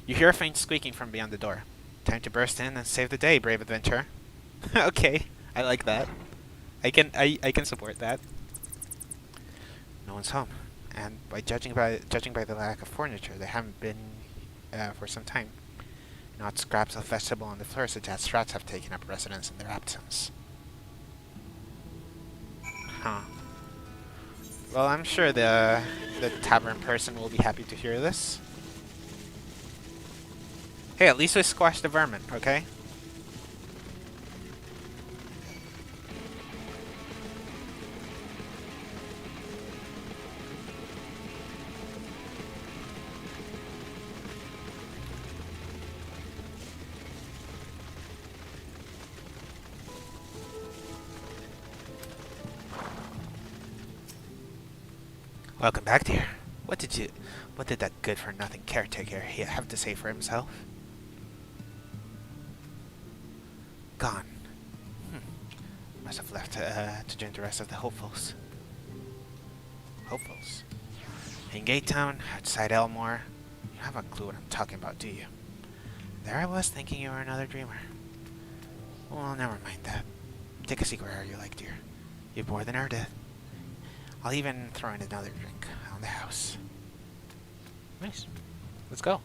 You hear a faint squeaking from beyond the door. Time to burst in and save the day, brave adventurer. Okay. I like that. I can support that. No one's home. And by judging by the lack of furniture, they haven't been for some time. Not scraps of vegetable on the floor suggest rats have taken up residence in their absence. Huh. Well, I'm sure the tavern person will be happy to hear this. Hey, at least we squashed the vermin, okay? Welcome back, dear. What did that good-for-nothing caretaker have to say for himself? Gone. Must have left to join the rest of the hopefuls. Hopefuls? In Gatetown, outside Elmore. You have a clue what I'm talking about, do you? There I was thinking you were another dreamer. Well, never mind that. Take a seat wherever you like, dear. You've more than earned it. I'll even throw in another drink on the house. Nice. Let's go.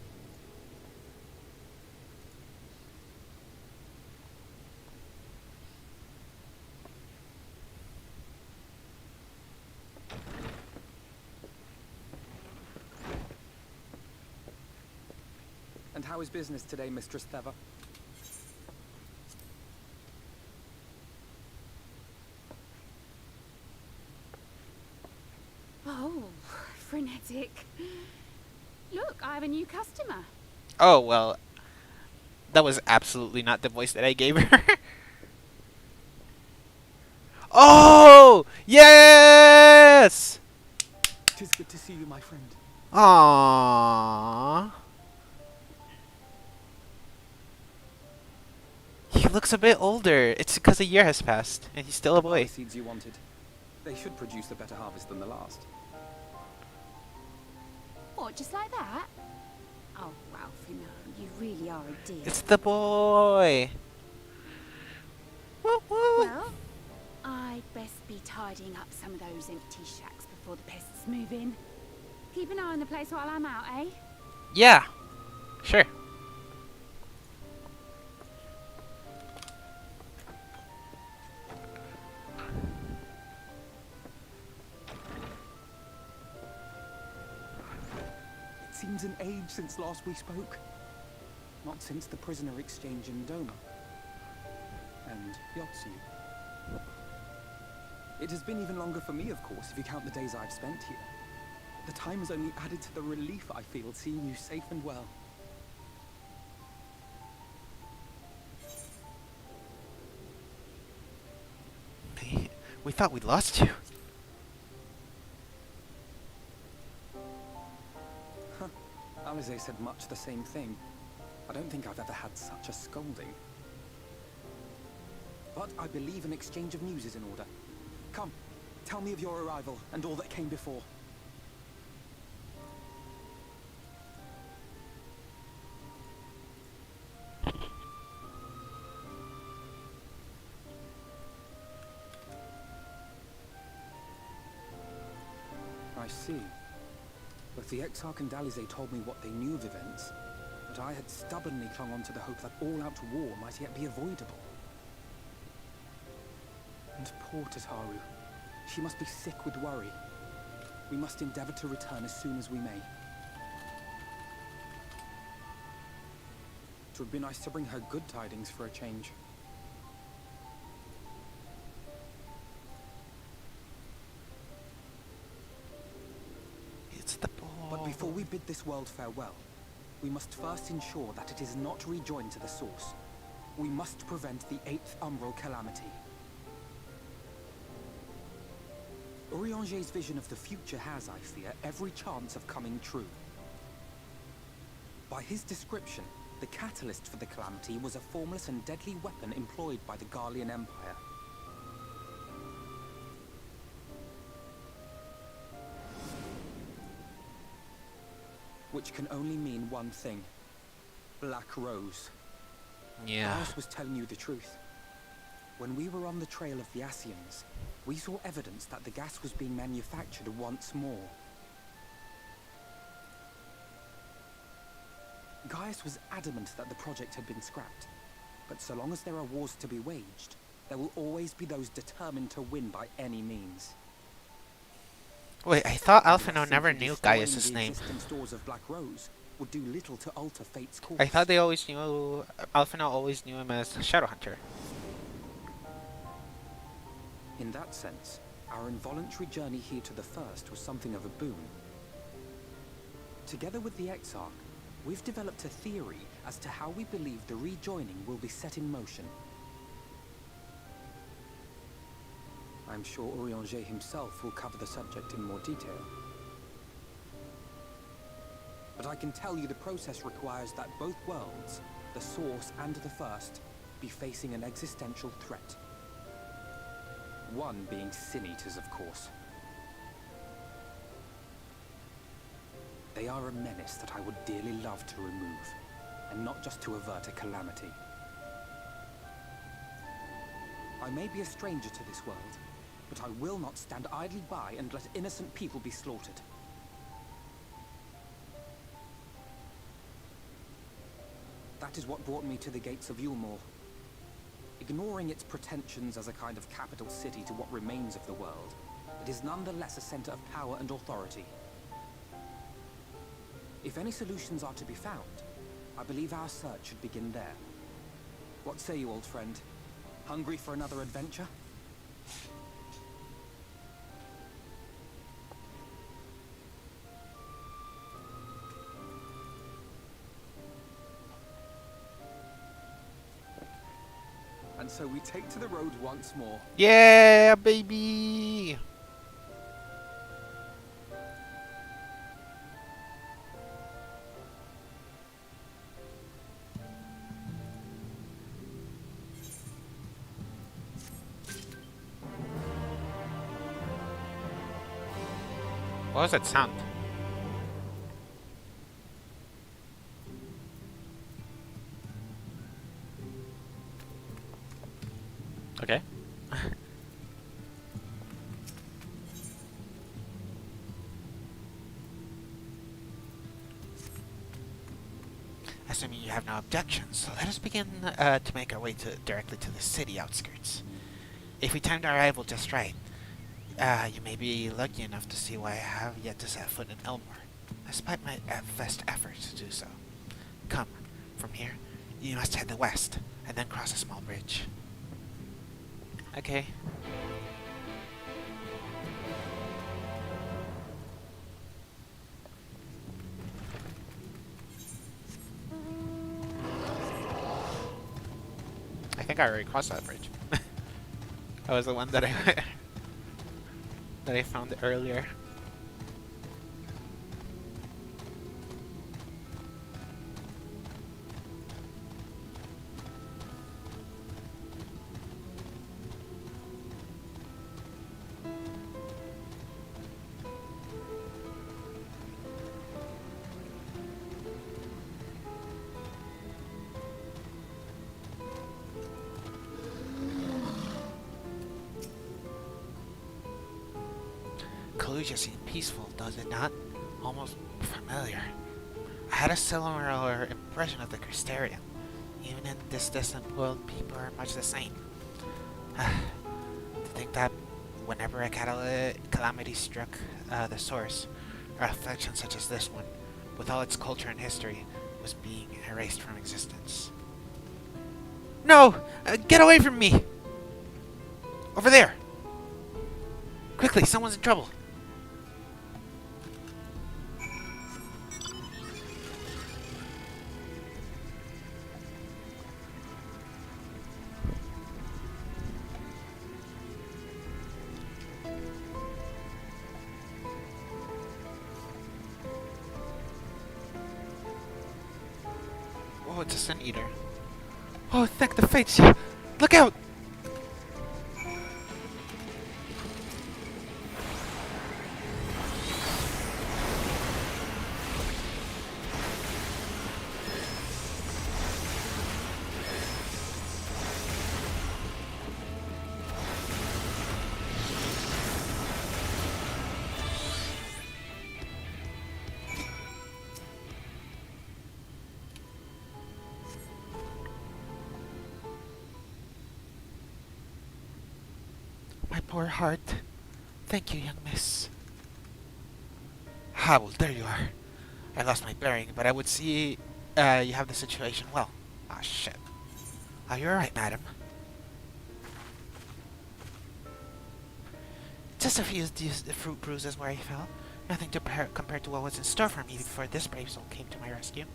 And how is business today, Mistress Theva? Oh, frenetic. Look, I have a new customer. Oh, well, that was absolutely not the voice that I gave her. Oh! Yes! Tis good to see you, my friend. Aww. He looks a bit older. It's because a year has passed, and he's still a Are boy. the seeds you wanted? They should produce a better harvest than the last. What, just like that? Oh, Ralphie, no, you really are a dear. It's the boy. Woo woo. Well, I'd best be tidying up some of those empty shacks before the pests move in. Keep an eye on the place while I'm out, eh? Yeah. Sure. It seems an age since last we spoke. Not since the prisoner exchange in Doma. And Yotsu. It has been even longer for me, of course, if you count the days I've spent here. The time has only added to the relief I feel seeing you safe and well. We thought we lost you. Alize said much the same thing. I don't think I've ever had such a scolding. But I believe an exchange of news is in order. Come, tell me of your arrival and all that came before. I see. Both the Exarch and Alize told me what they knew of events, but I had stubbornly clung on to the hope that all-out war might yet be avoidable. And poor Tataru. She must be sick with worry. We must endeavor to return as soon as we may. It would be nice to bring her good tidings for a change. It's the boy. But before we bid this world farewell, we must first ensure that it is not rejoined to the source. We must prevent the 8th Umbral calamity. Urianger's vision of the future has, I fear, every chance of coming true. By his description, the catalyst for the calamity was a formless and deadly weapon employed by the Garlean Empire. Which can only mean one thing. Black Rose. Yeah. Gaius was telling you the truth. When we were on the trail of the Asians, we saw evidence that the gas was being manufactured once more. Gaius was adamant that the project had been scrapped. But so long as there are wars to be waged, there will always be those determined to win by any means. Wait, I thought Alphino never Simply knew destroying Gaius's the name. existing stores of Black Rose would do little to alter fate's course. I thought they always knew. Alphino always knew him as Shadowhunter. In that sense, our involuntary journey here to the First was something of a boon. Together with the Exarch, we've developed a theory as to how we believe the rejoining will be set in motion. I'm sure Urianger himself will cover the subject in more detail. But I can tell you the process requires that both worlds, the Source and the First, be facing an existential threat. One being Sin Eaters, of course. They are a menace that I would dearly love to remove, and not just to avert a calamity. I may be a stranger to this world, but I will not stand idly by and let innocent people be slaughtered. That is what brought me to the gates of Yulmore. Ignoring its pretensions as a kind of capital city to what remains of the world, it is nonetheless a center of power and authority. If any solutions are to be found, I believe our search should begin there. What say you, old friend? Hungry for another adventure? So we take to the road once more. Yeah, baby! What was that sound? Okay. Assuming you have no objections, let us begin to make our way directly to the city outskirts. If we timed our arrival just right, you may be lucky enough to see why I have yet to set foot in Elmore, despite my best efforts to do so. Come, from here, you must head west, and then cross a small bridge. Okay. I think I already crossed that bridge. That was the one that I that I found earlier. Kaluja seemed peaceful, does it not? Almost familiar. I had a similar impression of the Crystarium. Even in this distant world, people are much the same. To think that whenever a calamity struck the source, a reflection such as this one, with all its culture and history, was being erased from existence. No! Get away from me! Over there! Quickly, someone's in trouble! Oh, it's a Sin Eater. Oh, thank the fates! Look out! My poor heart. Thank you, young miss. Ah, well, there you are. I lost my bearing, but I would see you have the situation well. Ah, shit. Are you alright, madam? Just a few fruit bruises where I fell. Nothing to compared to what was in store for me before this brave soul came to my rescue.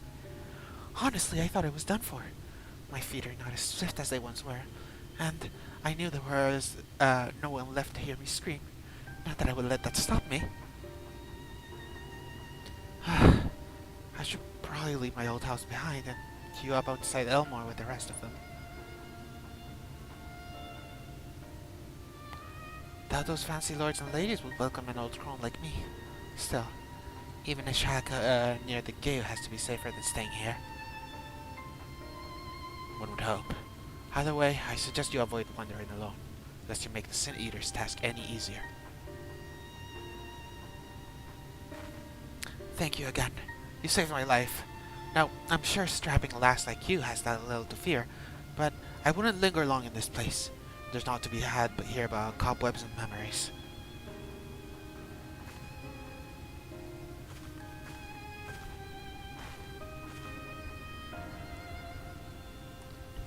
Honestly, I thought I was done for. My feet are not as swift as they once were, and I knew there was no one left to hear me scream. Not that I would let that stop me. I should probably leave my old house behind and queue up outside Elmore with the rest of them. Doubt those fancy lords and ladies would welcome an old crone like me. Still, even a shack near the gate has to be safer than staying here. One would hope. Either way, I suggest you avoid wandering alone, lest you make the Sin Eater's task any easier. Thank you again. You saved my life. Now, I'm sure strapping a lass like you has that little to fear, but I wouldn't linger long in this place. There's naught to be had but here about cobwebs and memories.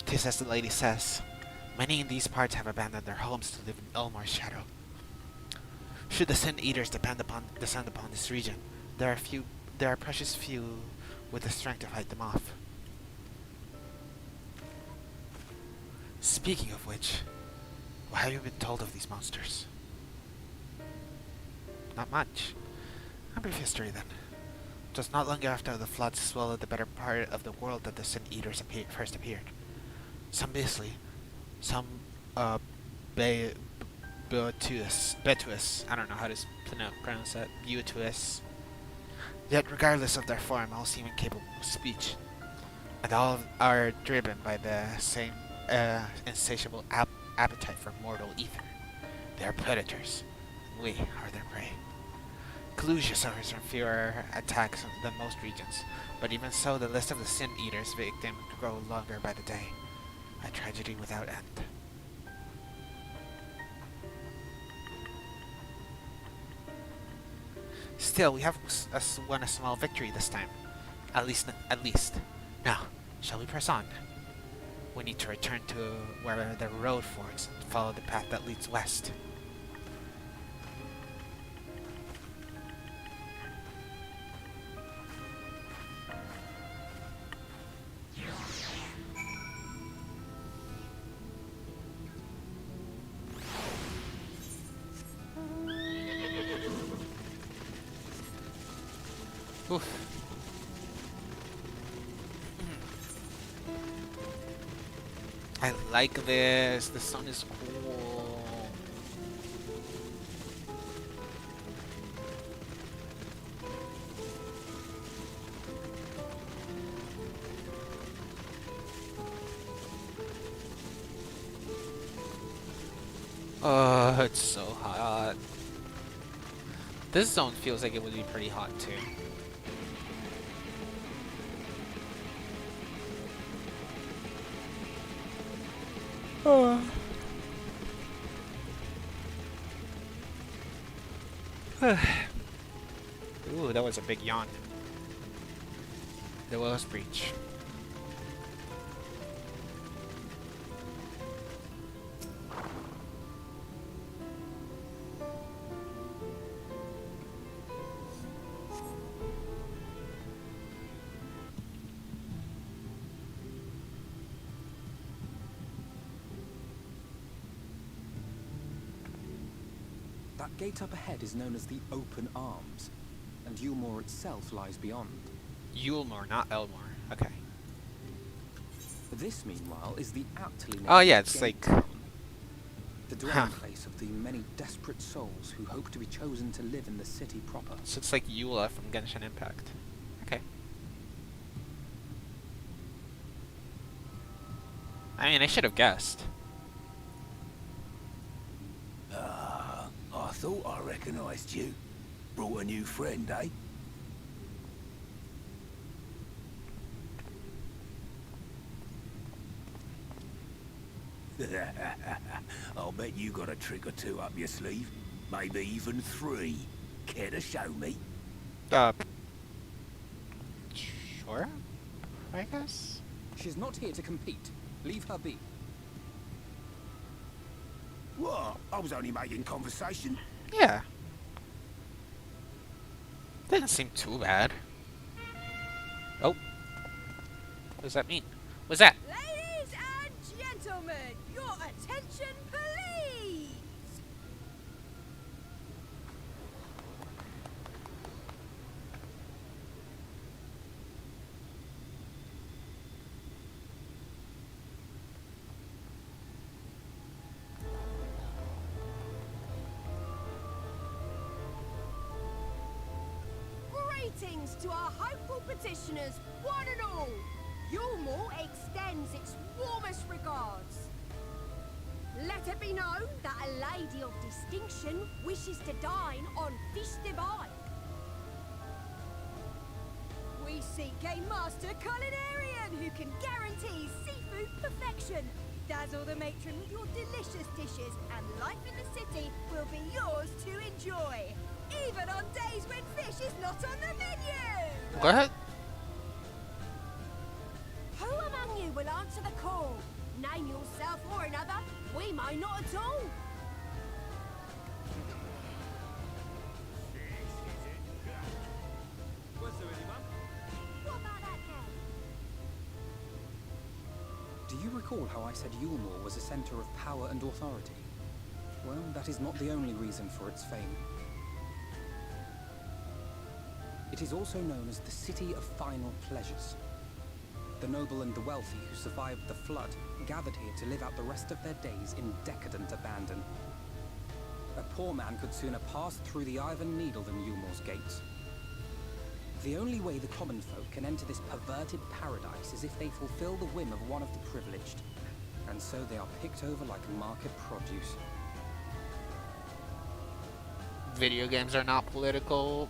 Tis as the lady says. Many in these parts have abandoned their homes to live in Elmore's shadow. Should the Sin Eaters descend upon this region, there are precious few with the strength to fight them off. Speaking of which, what have you been told of these monsters? Not much. A brief history then. It was not long after the floods swallowed the better part of the world that the Sin Eaters first appeared. Some Bisley, some Betuous, I don't know how to pronounce that, Betuous. Yet regardless of their form, all seem incapable of speech. And all are driven by the same insatiable appetite for mortal ether. They are predators, and we are their prey. Kalusia suffers from fewer attacks than most regions, but even so, the list of the Sin Eaters' victims grow longer by the day. A tragedy without end. Still, we have won a small victory this time. At least. Now, shall we press on? We need to return to where the road forks and follow the path that leads west. Oof. I like this. The sun is cool. Oh, it's so hot. This zone feels like it would be pretty hot too. Oh. Ooh, that was a big yawn. The Willows Breach. That gate up ahead is known as the Open Arms, and Yulmore itself lies beyond. Yulmore, not Elmore. Okay. This, meanwhile, is the aptly named Oh yeah, it's Gate like... Town, the dwelling place of the many desperate souls who hope to be chosen to live in the city proper. So it's like Eula from Genshin Impact. Okay. I mean, I should have guessed. I thought I recognized you. Brought a new friend, eh? I'll bet you got a trick or two up your sleeve. Maybe even 3. Care to show me? Sure? I guess? She's not here to compete. Leave her be. What? I was only making conversation. Yeah. Didn't seem too bad. Oh. What does that mean? What's that? Ladies and gentlemen, your attention please! Greetings to our hopeful petitioners, one and all. Yulmore extends its warmest regards. Let it be known that a lady of distinction wishes to dine on fish divine. We seek a master culinarian who can guarantee seafood perfection. Dazzle the matron with your delicious dishes, and life in the city will be yours to enjoy. Even on days when fish is not on the menu! Go ahead. Who among you will answer the call? Name yourself or another. We may not at all. Do you recall how I said Yulmore was a center of power and authority? Well, that is not the only reason for its fame. It is also known as the City of Final Pleasures. The noble and the wealthy who survived the flood gathered here to live out the rest of their days in decadent abandon. A poor man could sooner pass through the Iron Needle than Yulmore's gates. The only way the common folk can enter this perverted paradise is if they fulfill the whim of one of the privileged, and so they are picked over like market produce. Video games are not political.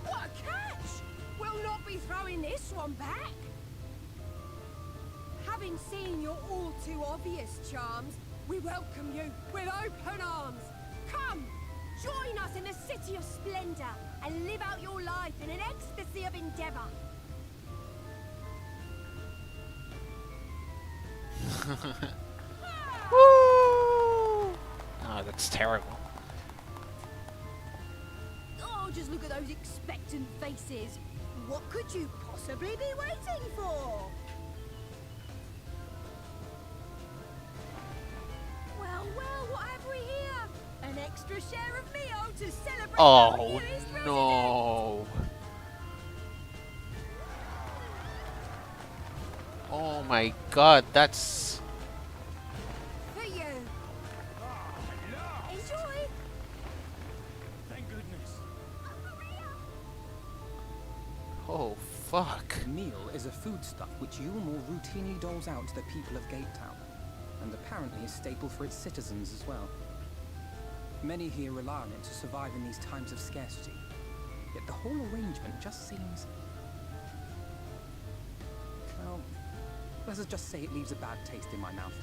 What a catch! We'll not be throwing this one back. Having seen your all too obvious charms, we welcome you with open arms. Come, join us in the City of Splendor and live out your life in an ecstasy of endeavor. Woo! Oh, that's terrible. Oh, just look at those expectant faces. What could you possibly be waiting for? Well, what have we here? An extra share of meal to celebrate our Oh newest resident. no! Oh my god, that's... For you. Enjoy. Thank goodness. Oh fuck. Meal is a foodstuff which Yulmore routinely doles out to the people of Gatetown, and apparently a staple for its citizens as well. Many here rely on it to survive in these times of scarcity, yet the whole arrangement just seems... well, let's just say it leaves a bad taste in my mouth.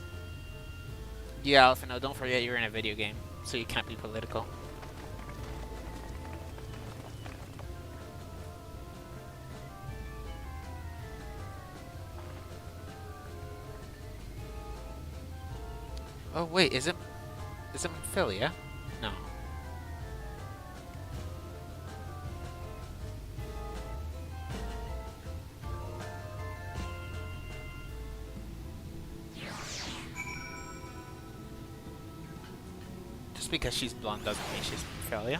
Yeah, Alphino, don't forget you're in a video game, so you can't be political. Oh wait, is it Philia? No. Just because she's blonde doesn't mean she's Philia.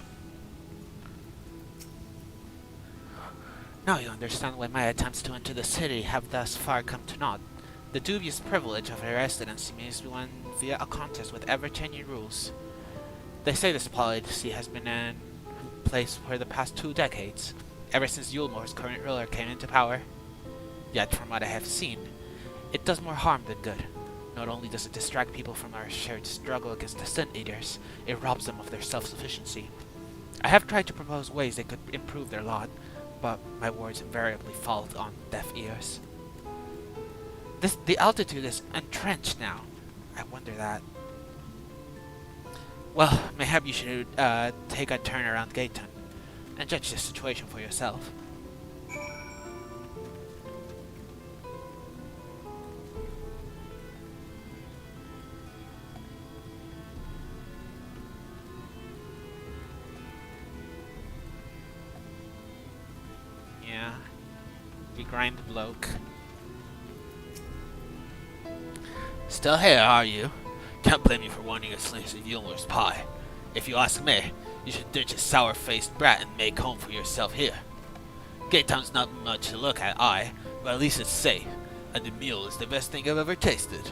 Now you understand why my attempts to enter the city have thus far come to naught. The dubious privilege of her residency means we won via a contest with ever-changing rules. They say this policy has been in place for the past 2 decades, ever since Yulmore's current ruler came into power. Yet, from what I have seen, it does more harm than good. Not only does it distract people from our shared struggle against the Sin Eaters, it robs them of their self-sufficiency. I have tried to propose ways they could improve their lot, but my words invariably fall on deaf ears. The altitude is entrenched now. I wonder that. Well, mayhap you should take a turn around Gatetown and judge the situation for yourself. Yeah, we grind the bloke. Still here, are you? Can't blame you for wanting a slice of Yulmore's pie. If you ask me, you should ditch a sour-faced brat and make home for yourself here. Gatetown's not much to look at, but at least it's safe, and the meal is the best thing I've ever tasted.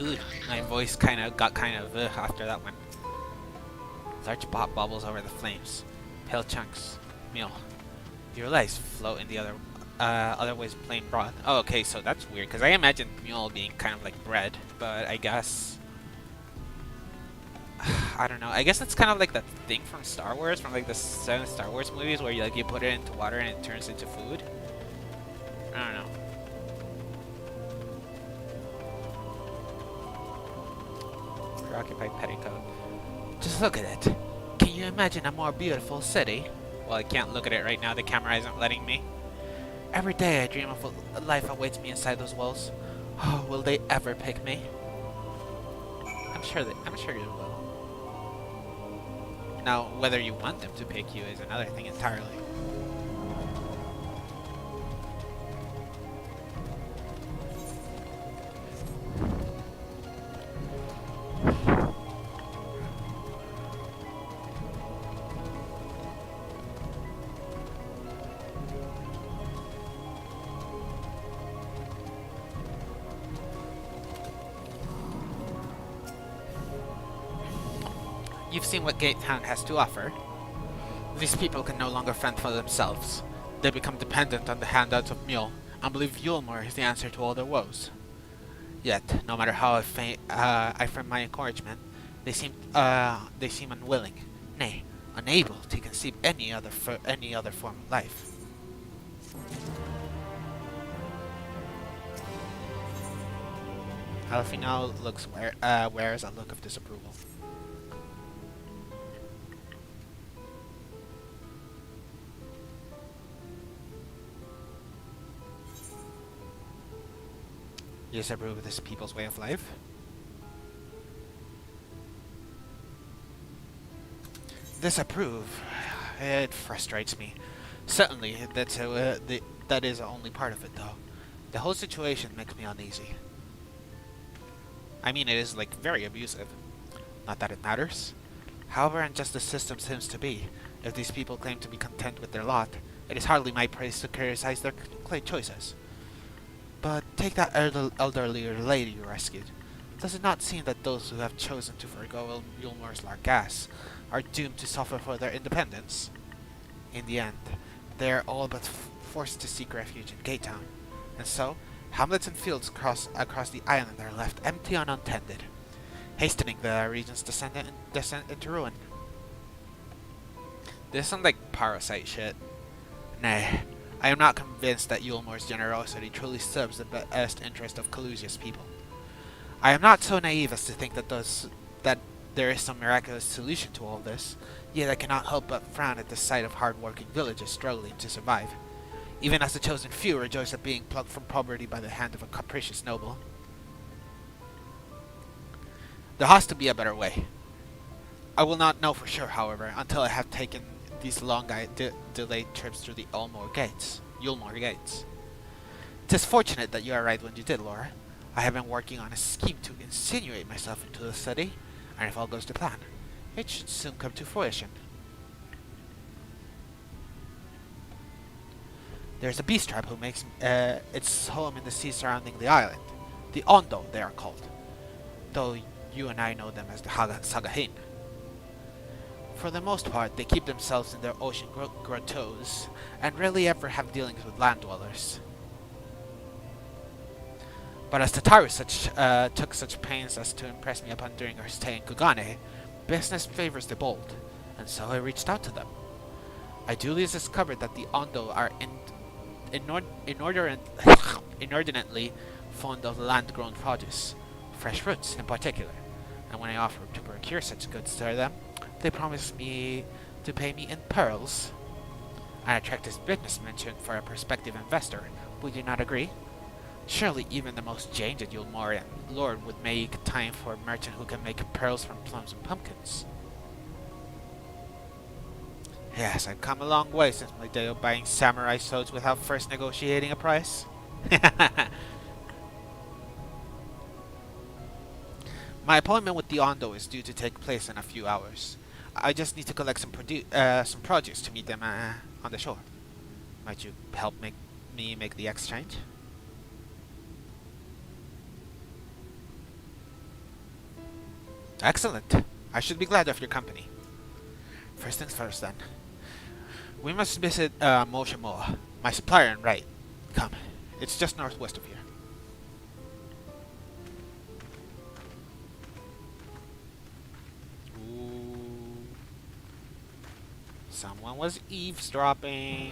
Ugh, my voice got kind of after that one. Large pop bubbles over the flames. Pale chunks. Meal. Your legs float in the other ways plain broth. Oh, okay, so that's weird, because I imagined mule being kind of like bread, but I guess... I don't know. I guess it's kind of like that thing from Star Wars, from like the 7 Star Wars movies, where you put it into water and it turns into food. I don't know. Preoccupied petticoat. Just look at it. Can you imagine a more beautiful city? Well, I can't look at it right now. The camera isn't letting me. Every day I dream of what life awaits me inside those walls. Oh, will they ever pick me? I'm sure you will. Now, whether you want them to pick you is another thing entirely. You've seen what Gatetown has to offer. These people can no longer fend for themselves. They become dependent on the handouts of Mule, and believe Yulmore is the answer to all their woes. Yet, no matter how I frame my encouragement, they seem unwilling, nay, unable to conceive any other form of life. Alfie now wears a look of disapproval. You disapprove of this people's way of life? Disapprove? It frustrates me. Certainly, that is only part of it, though. The whole situation makes me uneasy. I mean, it is, like, very abusive. Not that it matters. However unjust the system seems to be, if these people claim to be content with their lot, it is hardly my praise to criticize their choices. But take that elderly lady you rescued. Does it not seem that those who have chosen to forego Yulmore's Largas are doomed to suffer for their independence? In the end, they are all but forced to seek refuge in Gatetown, and so hamlets and fields across the island are left empty and untended, hastening the region's descent into ruin. This sounds like parasite shit. Nay, I am not convinced that Yulmore's generosity truly serves the best interest of Calusia's people. I am not so naive as to think that there is some miraculous solution to all this, yet I cannot help but frown at the sight of hard-working villagers struggling to survive, even as the chosen few rejoice at being plucked from poverty by the hand of a capricious noble. There has to be a better way. I will not know for sure, however, until I have taken these long delayed trips through the Yulmore Gates. 'Tis fortunate that you arrived when you did, Laura. I have been working on a scheme to insinuate myself into the city, and if all goes to plan, it should soon come to fruition. There's a beast tribe who makes its home in the sea surrounding the island. The Ondo, they are called, though you and I know them as the Sagahin. For the most part, they keep themselves in their ocean grottos, and rarely ever have dealings with land dwellers. But as Tataru took such pains as to impress me upon during our stay in Kugane, business favors the bold, and so I reached out to them. I duly discovered that the Ondo are inordinately fond of land-grown produce, fresh fruits in particular, and when I offered to procure such goods to them, they promised me to pay me in pearls. An attractive business mentioned for a prospective investor. Would you not agree? Surely even the most jaded Yulmorean lord would make time for a merchant who can make pearls from plums and pumpkins. Yes, I've come a long way since my day of buying samurai swords without first negotiating a price. My appointment with the Ondo is due to take place in a few hours. I just need to collect some produce to meet them on the shore. Might you help me make the exchange? Excellent. I should be glad of your company. First things first, then. We must visit Moshimoa, my supplier and right. Come, it's just northwest of here. Ooh. Someone was eavesdropping.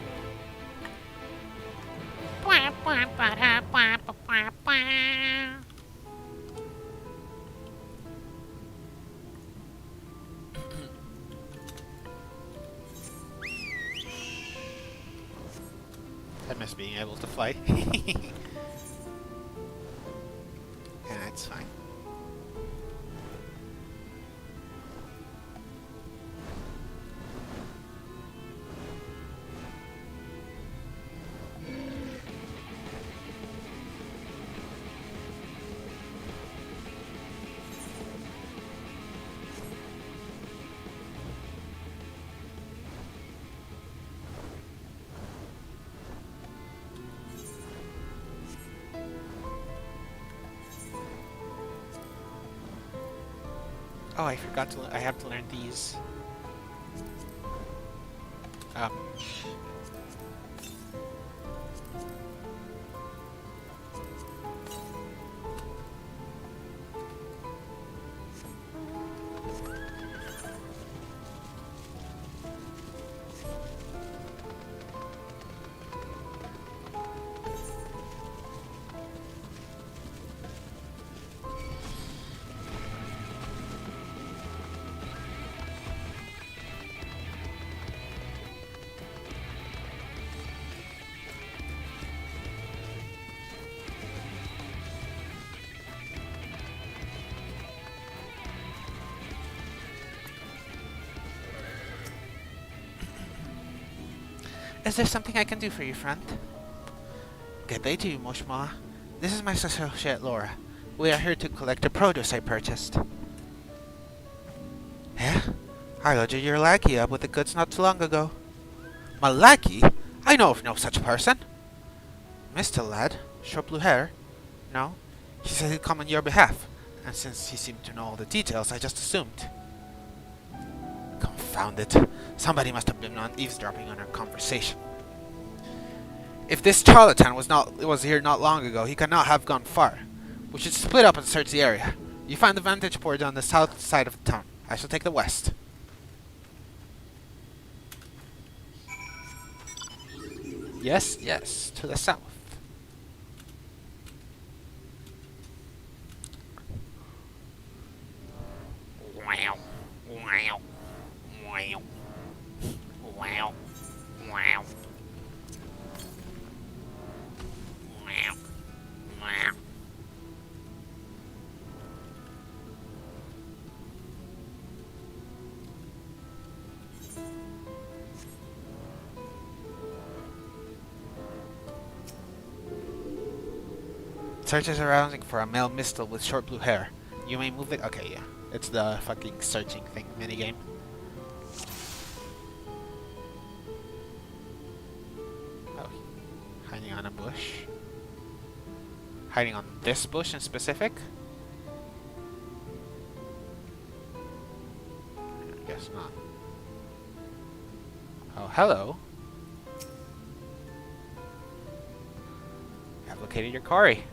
I miss being able to fly. Yeah, it's fine. Oh, I forgot to. I have to learn these. Um. Is there something I can do for you, friend? Good day to you, Moshma. This is my associate Laura. We are here to collect the produce I purchased. Eh? I loaded your lackey up with the goods not too long ago. My lackey? I know of no such person. Mr. Lad, short blue hair? No? He said he'd come on your behalf, and since he seemed to know all the details, I just assumed. Confound it. Somebody must have been on eavesdropping on our conversation. If this charlatan was here not long ago, he could not have gone far. We should split up and search the area. You find the vantage point on the south side of the town. I shall take the west. Yes, yes, to the south. Wow, wow, wow, wow, wow. Search the surrounding for a male mistle with short blue hair. You may move it. Okay, yeah. It's the fucking searching thing minigame. Oh, hiding on a bush. Hiding on this bush in specific? I guess not. Oh, hello. You have located your quarry.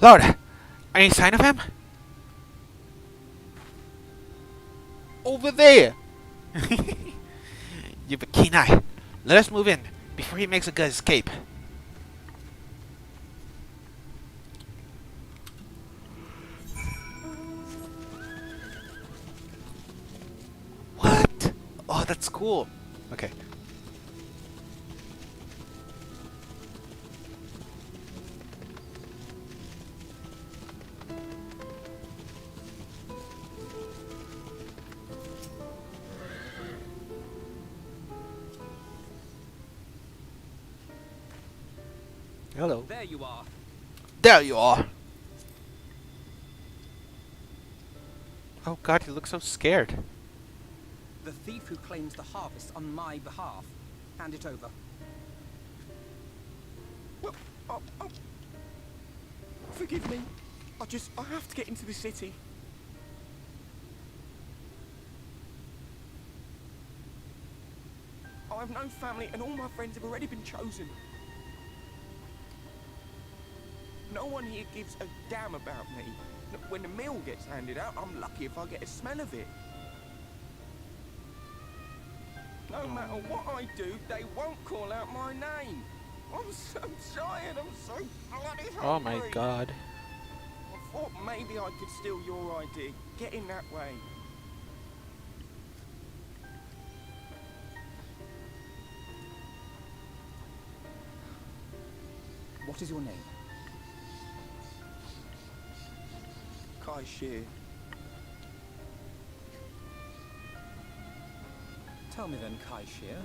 Lord, any sign of him? Over there! You have a keen eye. Let us move in before he makes a good escape. What? Oh, that's cool. Okay. Hello. There you are. There you are. Oh god, you look so scared. The thief who claims the harvest on my behalf. Hand it over. Well, forgive me. I have to get into the city. I have no family and all my friends have already been chosen. No one here gives a damn about me. When the meal gets handed out, I'm lucky if I get a smell of it. No matter what I do, they won't call out my name. I'm so tired, I'm so bloody hungry. Oh my god. I thought maybe I could steal your idea. Get in that way. What is your name? Kai Shear. Tell me then, Kai Shear,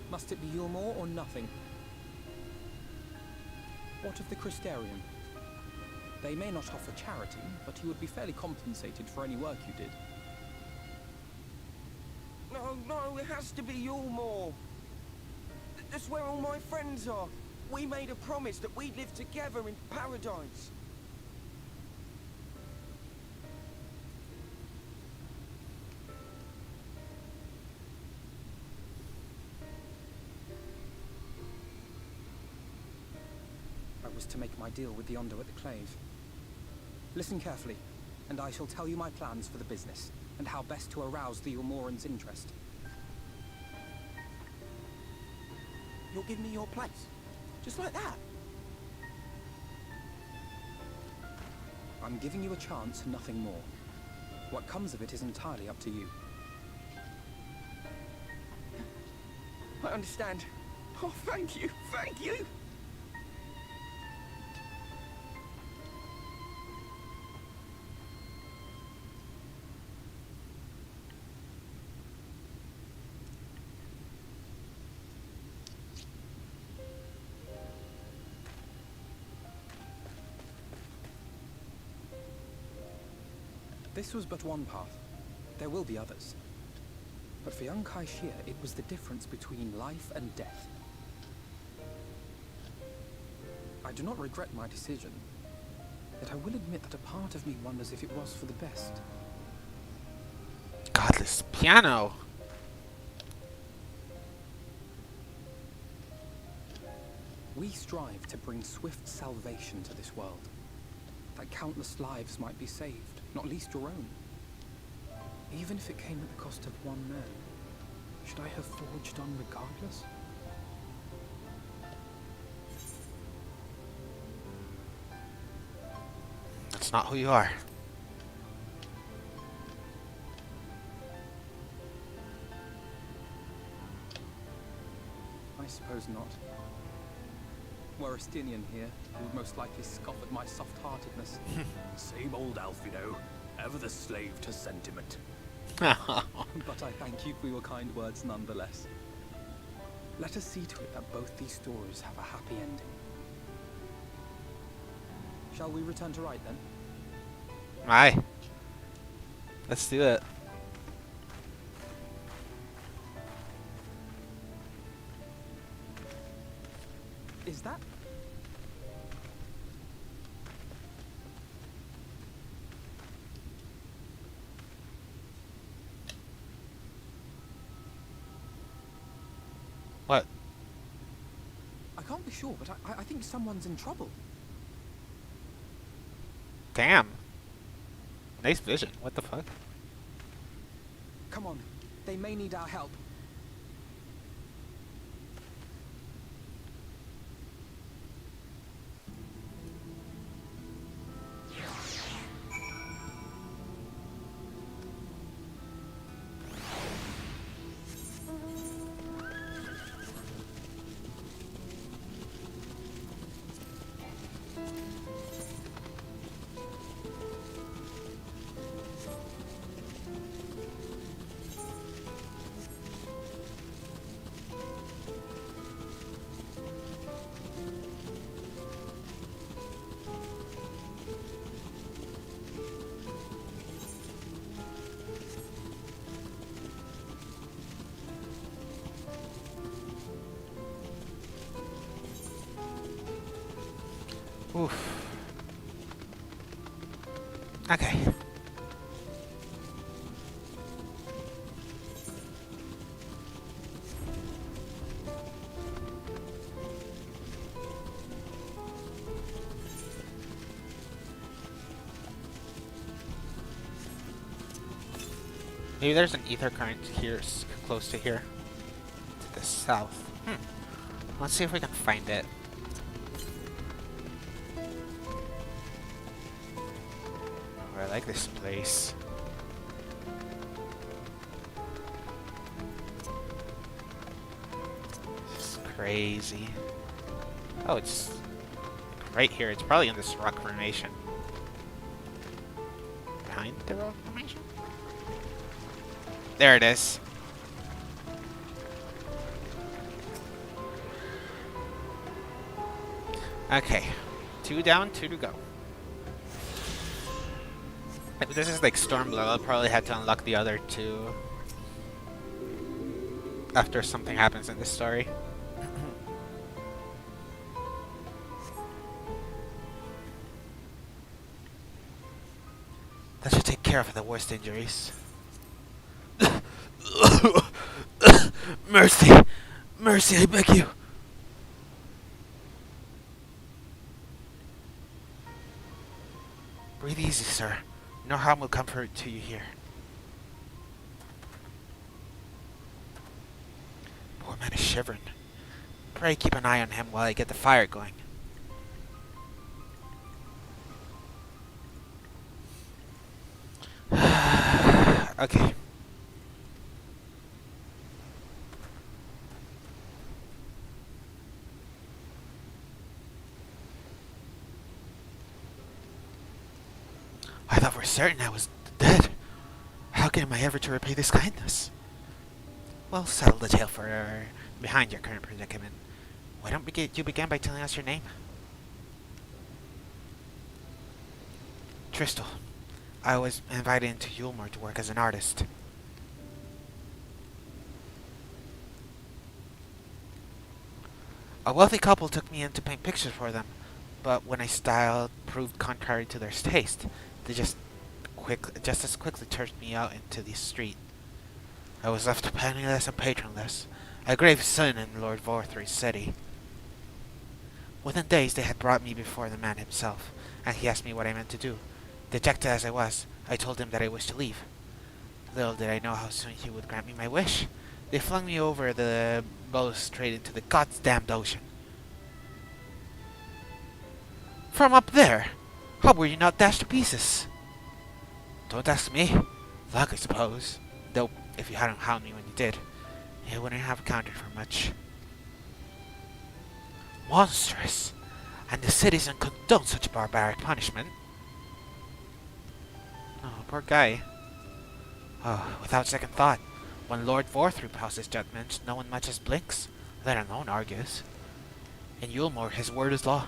must it be Yulmore or nothing? What of the Christerium? They may not offer charity, but you would be fairly compensated for any work you did. No, it has to be Yulmore. That's where all my friends are. We made a promise that we'd live together in paradise. I was to make my deal with the Ondo at the Clave. Listen carefully, and I shall tell you my plans for the business, and how best to arouse the Yulmorans' interest. You'll give me your place? Just like that? I'm giving you a chance and nothing more. What comes of it is entirely up to you. I understand. Oh, thank you, thank you! This was but one path. There will be others. But for young Kai Shear, it was the difference between life and death. I do not regret my decision, yet I will admit that a part of me wonders if it was for the best. Godless piano! We strive to bring swift salvation to this world, that countless lives might be saved, not least your own. Even if it came at the cost of one man, should I have forged on regardless? That's not who you are. I suppose not. Were Estinian here, he would most likely scoff at my soft-heartedness. Same old Alf, you know. Ever the slave to sentiment. But I thank you for your kind words nonetheless. Let us see to it that both these stories have a happy ending. Shall we return to Wright then? Aye. Let's do it. Is that... What? I can't be sure, but I think someone's in trouble. Damn. Nice vision. What the fuck? Come on, they may need our help. Oof. Okay. Maybe there's an ether current here, close to here. To the south. Let's see if we can find it. Oh, I like this place. This is crazy. Oh, it's right here. It's probably in this rock formation. Behind the rock formation? There it is. Okay. 2 down, 2 to go. This is like Stormblood. I'll probably have to unlock the other 2 after something happens in this story. That should take care of the worst injuries. Mercy! Mercy, I beg you! Breathe easy, sir. No harm will come to you here. Poor man is shivering. Pray keep an eye on him while I get the fire going. Okay. I thought for certain I was dead. How am I ever to repay this kindness? Well, settle the tale for behind your current predicament. Why don't you begin by telling us your name? Tristal. I was invited into Yulmore to work as an artist. A wealthy couple took me in to paint pictures for them, but when I styled proved contrary to their taste, they just as quickly turned me out into the street. I was left penniless and patronless, a grave sin in Lord Vorthry's city. Within days they had brought me before the man himself, and he asked me what I meant to do. Dejected as I was, I told him that I wished to leave. Little did I know how soon he would grant me my wish. They flung me over the balustrade into the goddamned ocean. From up there? How were you not dashed to pieces? Don't ask me. Luck, I suppose. Though, if you hadn't found me when you did, it wouldn't have accounted for much. Monstrous! And the citizen condoned such barbaric punishment. Oh, poor guy. Oh, without second thought, when Lord Vorthry passes judgment, no one much as blinks, let alone argues. In Yulmore, his word is law.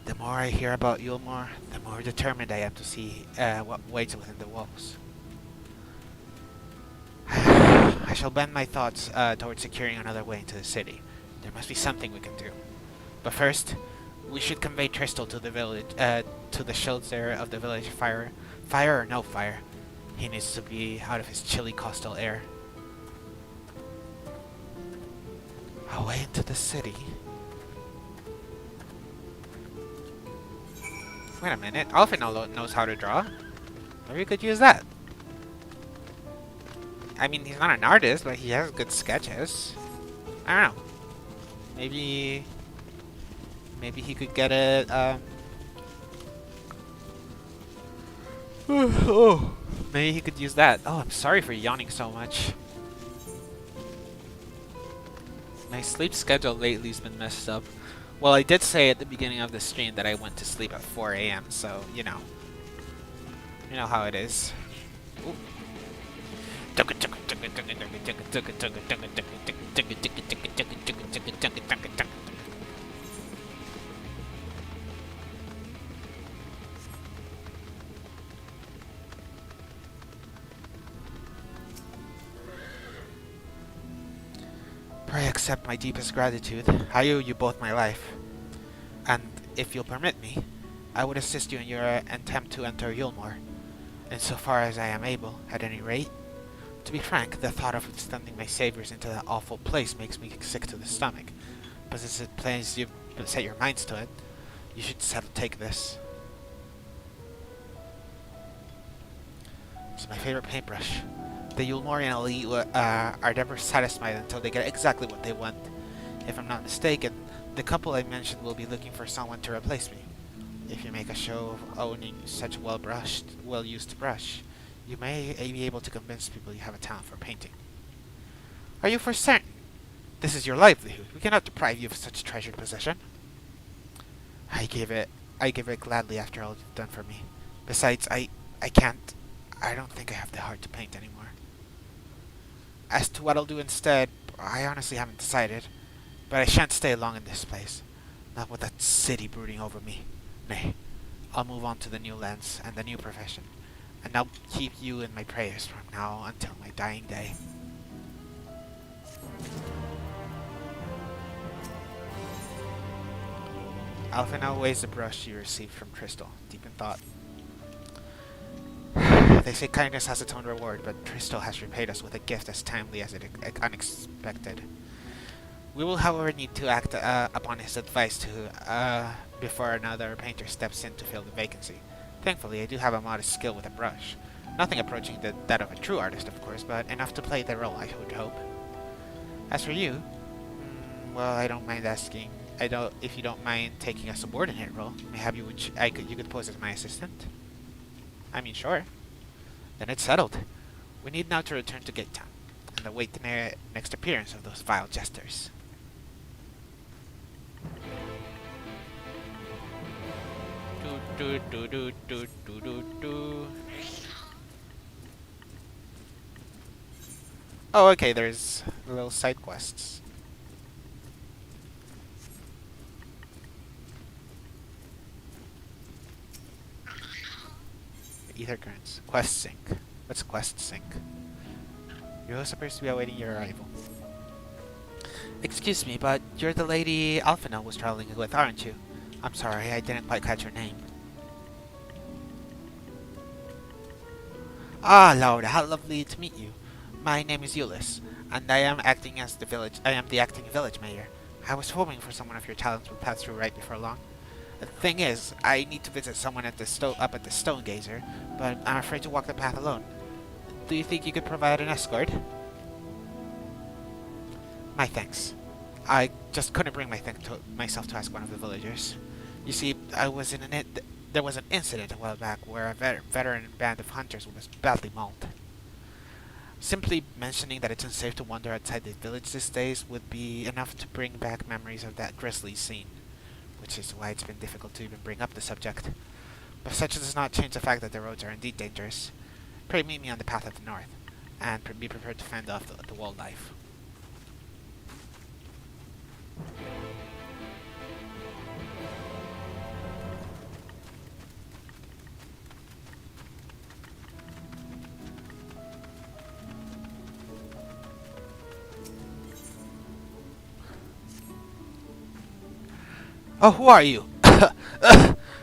The more I hear about Yulmore, the more determined I am to see what waits within the walls. I shall bend my thoughts towards securing another way into the city. There must be something we can do. But first, we should convey Tristal to the village, to the shelter of the village. Fire or no fire, he needs to be out of his chilly coastal air. Away into the city. Wait a minute, Alfino knows how to draw. Maybe we could use that. I mean, he's not an artist, but he has good sketches. I don't know. Maybe he could get it, oh, maybe he could use that. Oh, I'm sorry for yawning so much. My sleep schedule lately has been messed up. Well, I did say at the beginning of the stream that I went to sleep at 4 AM, so, you know how it is. Ooh. Pray accept my deepest gratitude. I owe you both my life. And if you'll permit me, I would assist you in your attempt to enter Yulmore, insofar as I am able, at any rate. To be frank, the thought of sending my saviors into that awful place makes me sick to the stomach. But since it set your minds to it, you should take this. It's my favorite paintbrush. The Yulmorian elite are never satisfied until they get exactly what they want. If I'm not mistaken, the couple I mentioned will be looking for someone to replace me. If you make a show of owning such a well-used brush, you may be able to convince people you have a talent for painting. Are you for certain? This is your livelihood. We cannot deprive you of such a treasured possession. I give it gladly after all you've done for me. Besides, I don't think I have the heart to paint anymore. As to what I'll do instead, I honestly haven't decided. But I shan't stay long in this place. Not with that city brooding over me. Nay, I'll move on to the new lands and the new profession. And I'll keep you in my prayers from now until my dying day. Alpha now weighs the brush you received from Crystal, deep in thought. They say kindness has its own reward, but Crystal has repaid us with a gift as timely as unexpected. We will, however, need to act upon his advice before another painter steps in to fill the vacancy. Thankfully, I do have a modest skill with a brush. Nothing approaching that of a true artist, of course, but enough to play the role, I would hope. As for you, well, I don't mind asking. If you don't mind taking a subordinate role, maybe you could pose as my assistant. I mean, sure. Then it's settled. We need now to return to Gate Town and await the next appearance of those vile jesters. Oh, okay, there's little side quests. Ether currents. Quest sync. What's quest sync? You're supposed to be awaiting your arrival. Excuse me, but you're the lady Alphina was traveling with, aren't you? I'm sorry, I didn't quite catch your name. Ah, Lord, how lovely to meet you. My name is Euless, and I am the acting village mayor. I was hoping for someone of your talents would pass through right before long. The thing is, I need to visit someone up at the Stone Gazer, but I'm afraid to walk the path alone. Do you think you could provide an escort? My thanks. I just couldn't bring myself to ask one of the villagers. You see, there was an incident a while back where a veteran band of hunters was badly mauled. Simply mentioning that it's unsafe to wander outside the village these days would be enough to bring back memories of that grisly scene, which is why it's been difficult to even bring up the subject. But such does not change the fact that the roads are indeed dangerous. Pray meet me on the path of the north, and be prepared to fend off the wildlife. Oh, who are you?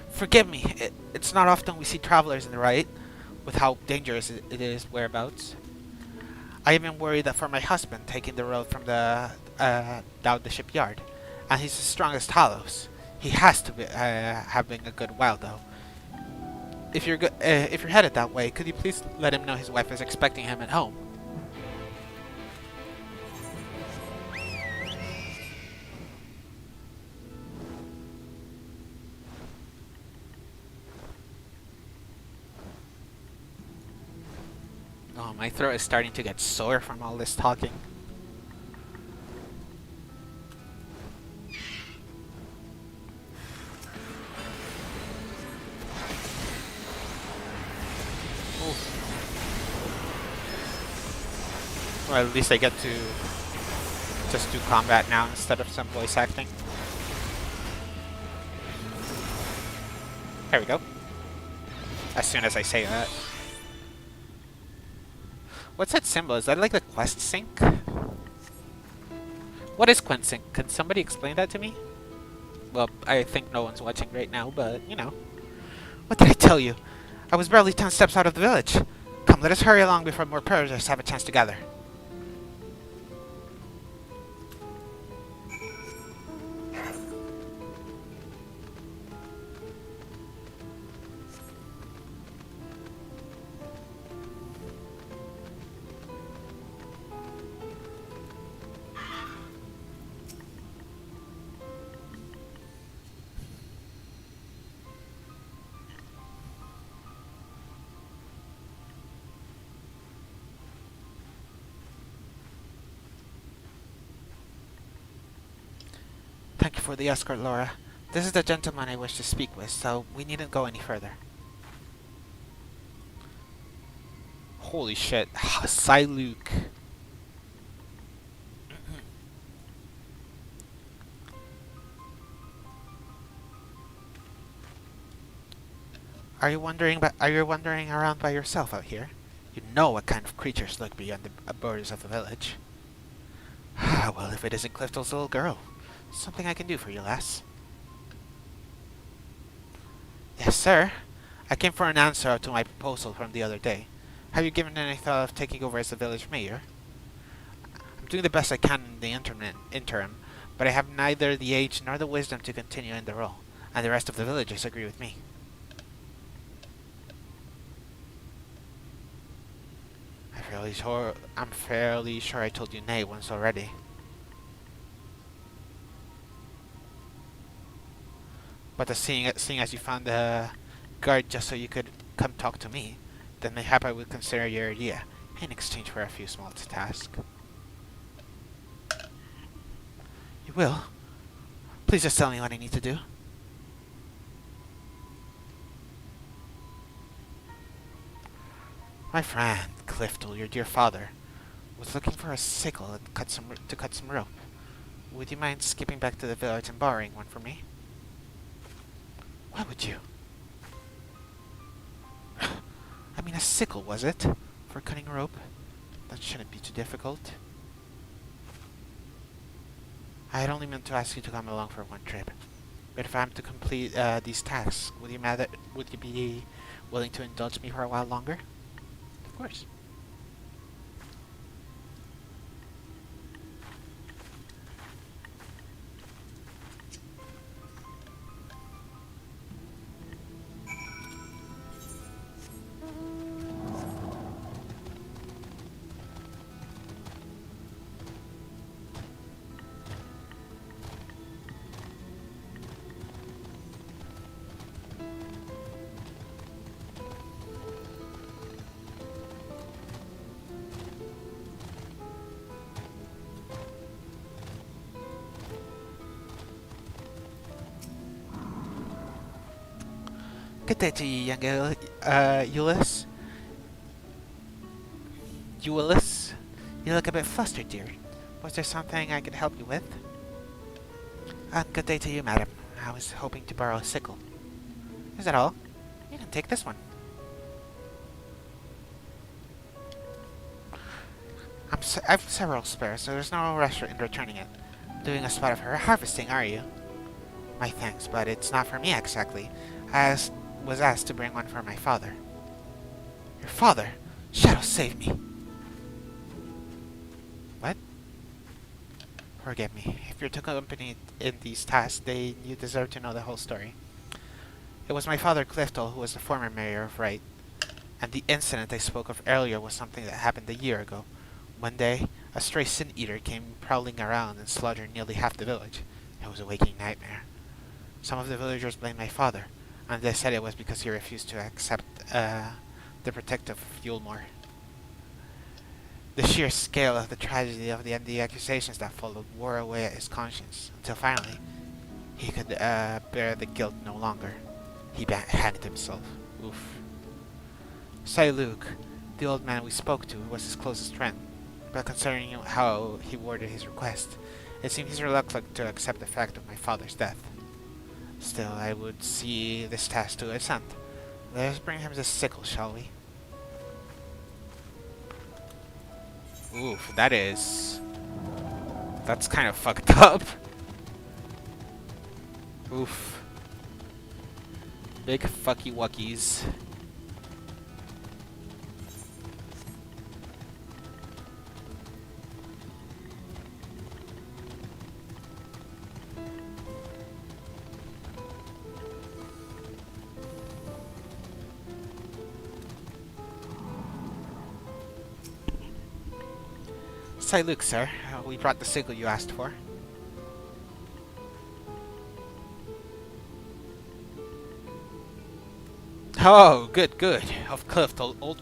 Forgive me. It's not often we see travelers in the right, with how dangerous it is whereabouts. I am worried that for my husband taking the road from down the shipyard, and he's as strong as Talos. He has to be having a good while though. If you're headed that way, could you please let him know his wife is expecting him at home? Oh, my throat is starting to get sore from all this talking. Well, at least I get to just do combat now instead of some voice acting. There we go. As soon as I say that. What's that symbol? Is that like the quest sync? What is quest sync? Can somebody explain that to me? Well, I think no one's watching right now, but, you know. What did I tell you? I was barely 10 steps out of the village. Come, let us hurry along before more predators have a chance to gather. Thank you for the escort, Laura. This is the gentleman I wish to speak with, so we needn't go any further. Holy shit. Luke. Are you wandering around by yourself out here? You know what kind of creatures lurk beyond the borders of the village. Well, if it isn't Clifton's little girl, something I can do for you, lass. Yes, sir. I came for an answer to my proposal from the other day. Have you given any thought of taking over as the village mayor? I'm doing the best I can in the interim, but I have neither the age nor the wisdom to continue in the role, and the rest of the villagers agree with me. I'm fairly sure I told you nay once already. But seeing as you found the guard just so you could come talk to me, then mayhap I would consider your idea in exchange for a few small tasks. You will? Please just tell me what I need to do. My friend, Clifton, your dear father, was looking for a sickle and to cut some rope. Would you mind skipping back to the village and borrowing one for me? Why would you? I mean, a sickle, was it? For cutting rope? That shouldn't be too difficult. I had only meant to ask you to come along for one trip. But if I'm to complete these tasks, would you be willing to indulge me for a while longer? Of course. Good day to you, young Euless. Euless? You look a bit flustered, dear. Was there something I could help you with? Good day to you, madam. I was hoping to borrow a sickle. Is that all? You can take this one. I've several spares, so there's no rush in returning it. Doing a spot of her harvesting, are you? My thanks, but it's not for me exactly. I was asked to bring one for my father. Your father? Shadow, save me! What? Forgive me. If you're to accompany in these tasks, then you deserve to know the whole story. It was my father, Clifton, who was the former mayor of Wright, and the incident I spoke of earlier was something that happened a year ago. One day, a stray sin-eater came prowling around and slaughtered nearly half the village. It was a waking nightmare. Some of the villagers blamed my father, and they said it was because he refused to accept the protective of Yulmore. The sheer scale of the tragedy of the accusations that followed wore away at his conscience, until finally, he could bear the guilt no longer. He hanged himself. Oof. Luke, the old man we spoke to, was his closest friend, but considering how he worded his request, it seemed he's reluctant to accept the fact of my father's death. Still, I would see this task to its end. Let us bring him the sickle, shall we? Oof, that's kind of fucked up. Oof. Big fucky wuckies. Say, Luke, sir, we brought the sickle you asked for. Oh, good, good. Old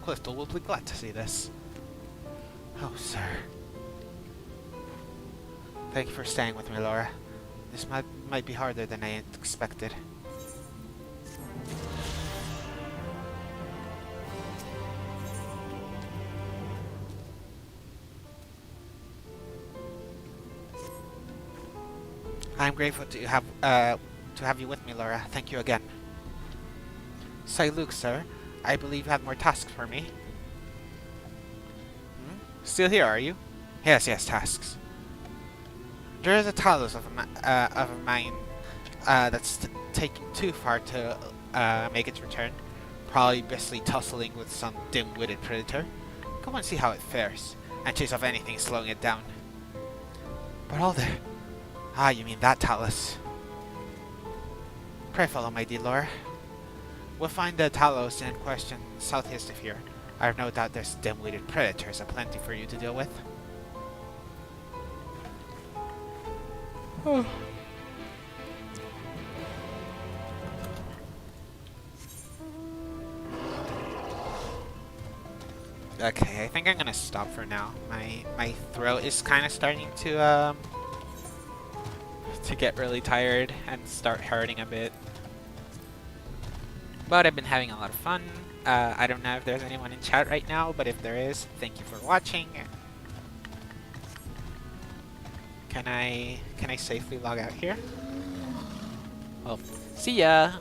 Clifton will be glad to see this. Oh, sir. Thank you for staying with me, Laura. This might be harder than I expected. I'm grateful to have you with me, Laura. Thank you again. Say, Luke, sir. I believe you have more tasks for me. Hmm? Still here, are you? Yes, tasks. There is a Talos of a mine that's taking too far to make its return. Probably busily tussling with some dim-witted predator. Come and see how it fares, and chase off anything slowing it down. But all there. Ah, you mean that Talos. Pray follow, my dear Laura. We'll find the Talos in question southeast of here. I have no doubt there's dim-witted predators aplenty for you to deal with. Oh. Okay, I think I'm gonna stop for now. My throat is kind of starting to get really tired and start hurting a bit. But I've been having a lot of fun. I don't know if there's anyone in chat right now, but if there is, thank you for watching. Can I safely log out here? Well, see ya!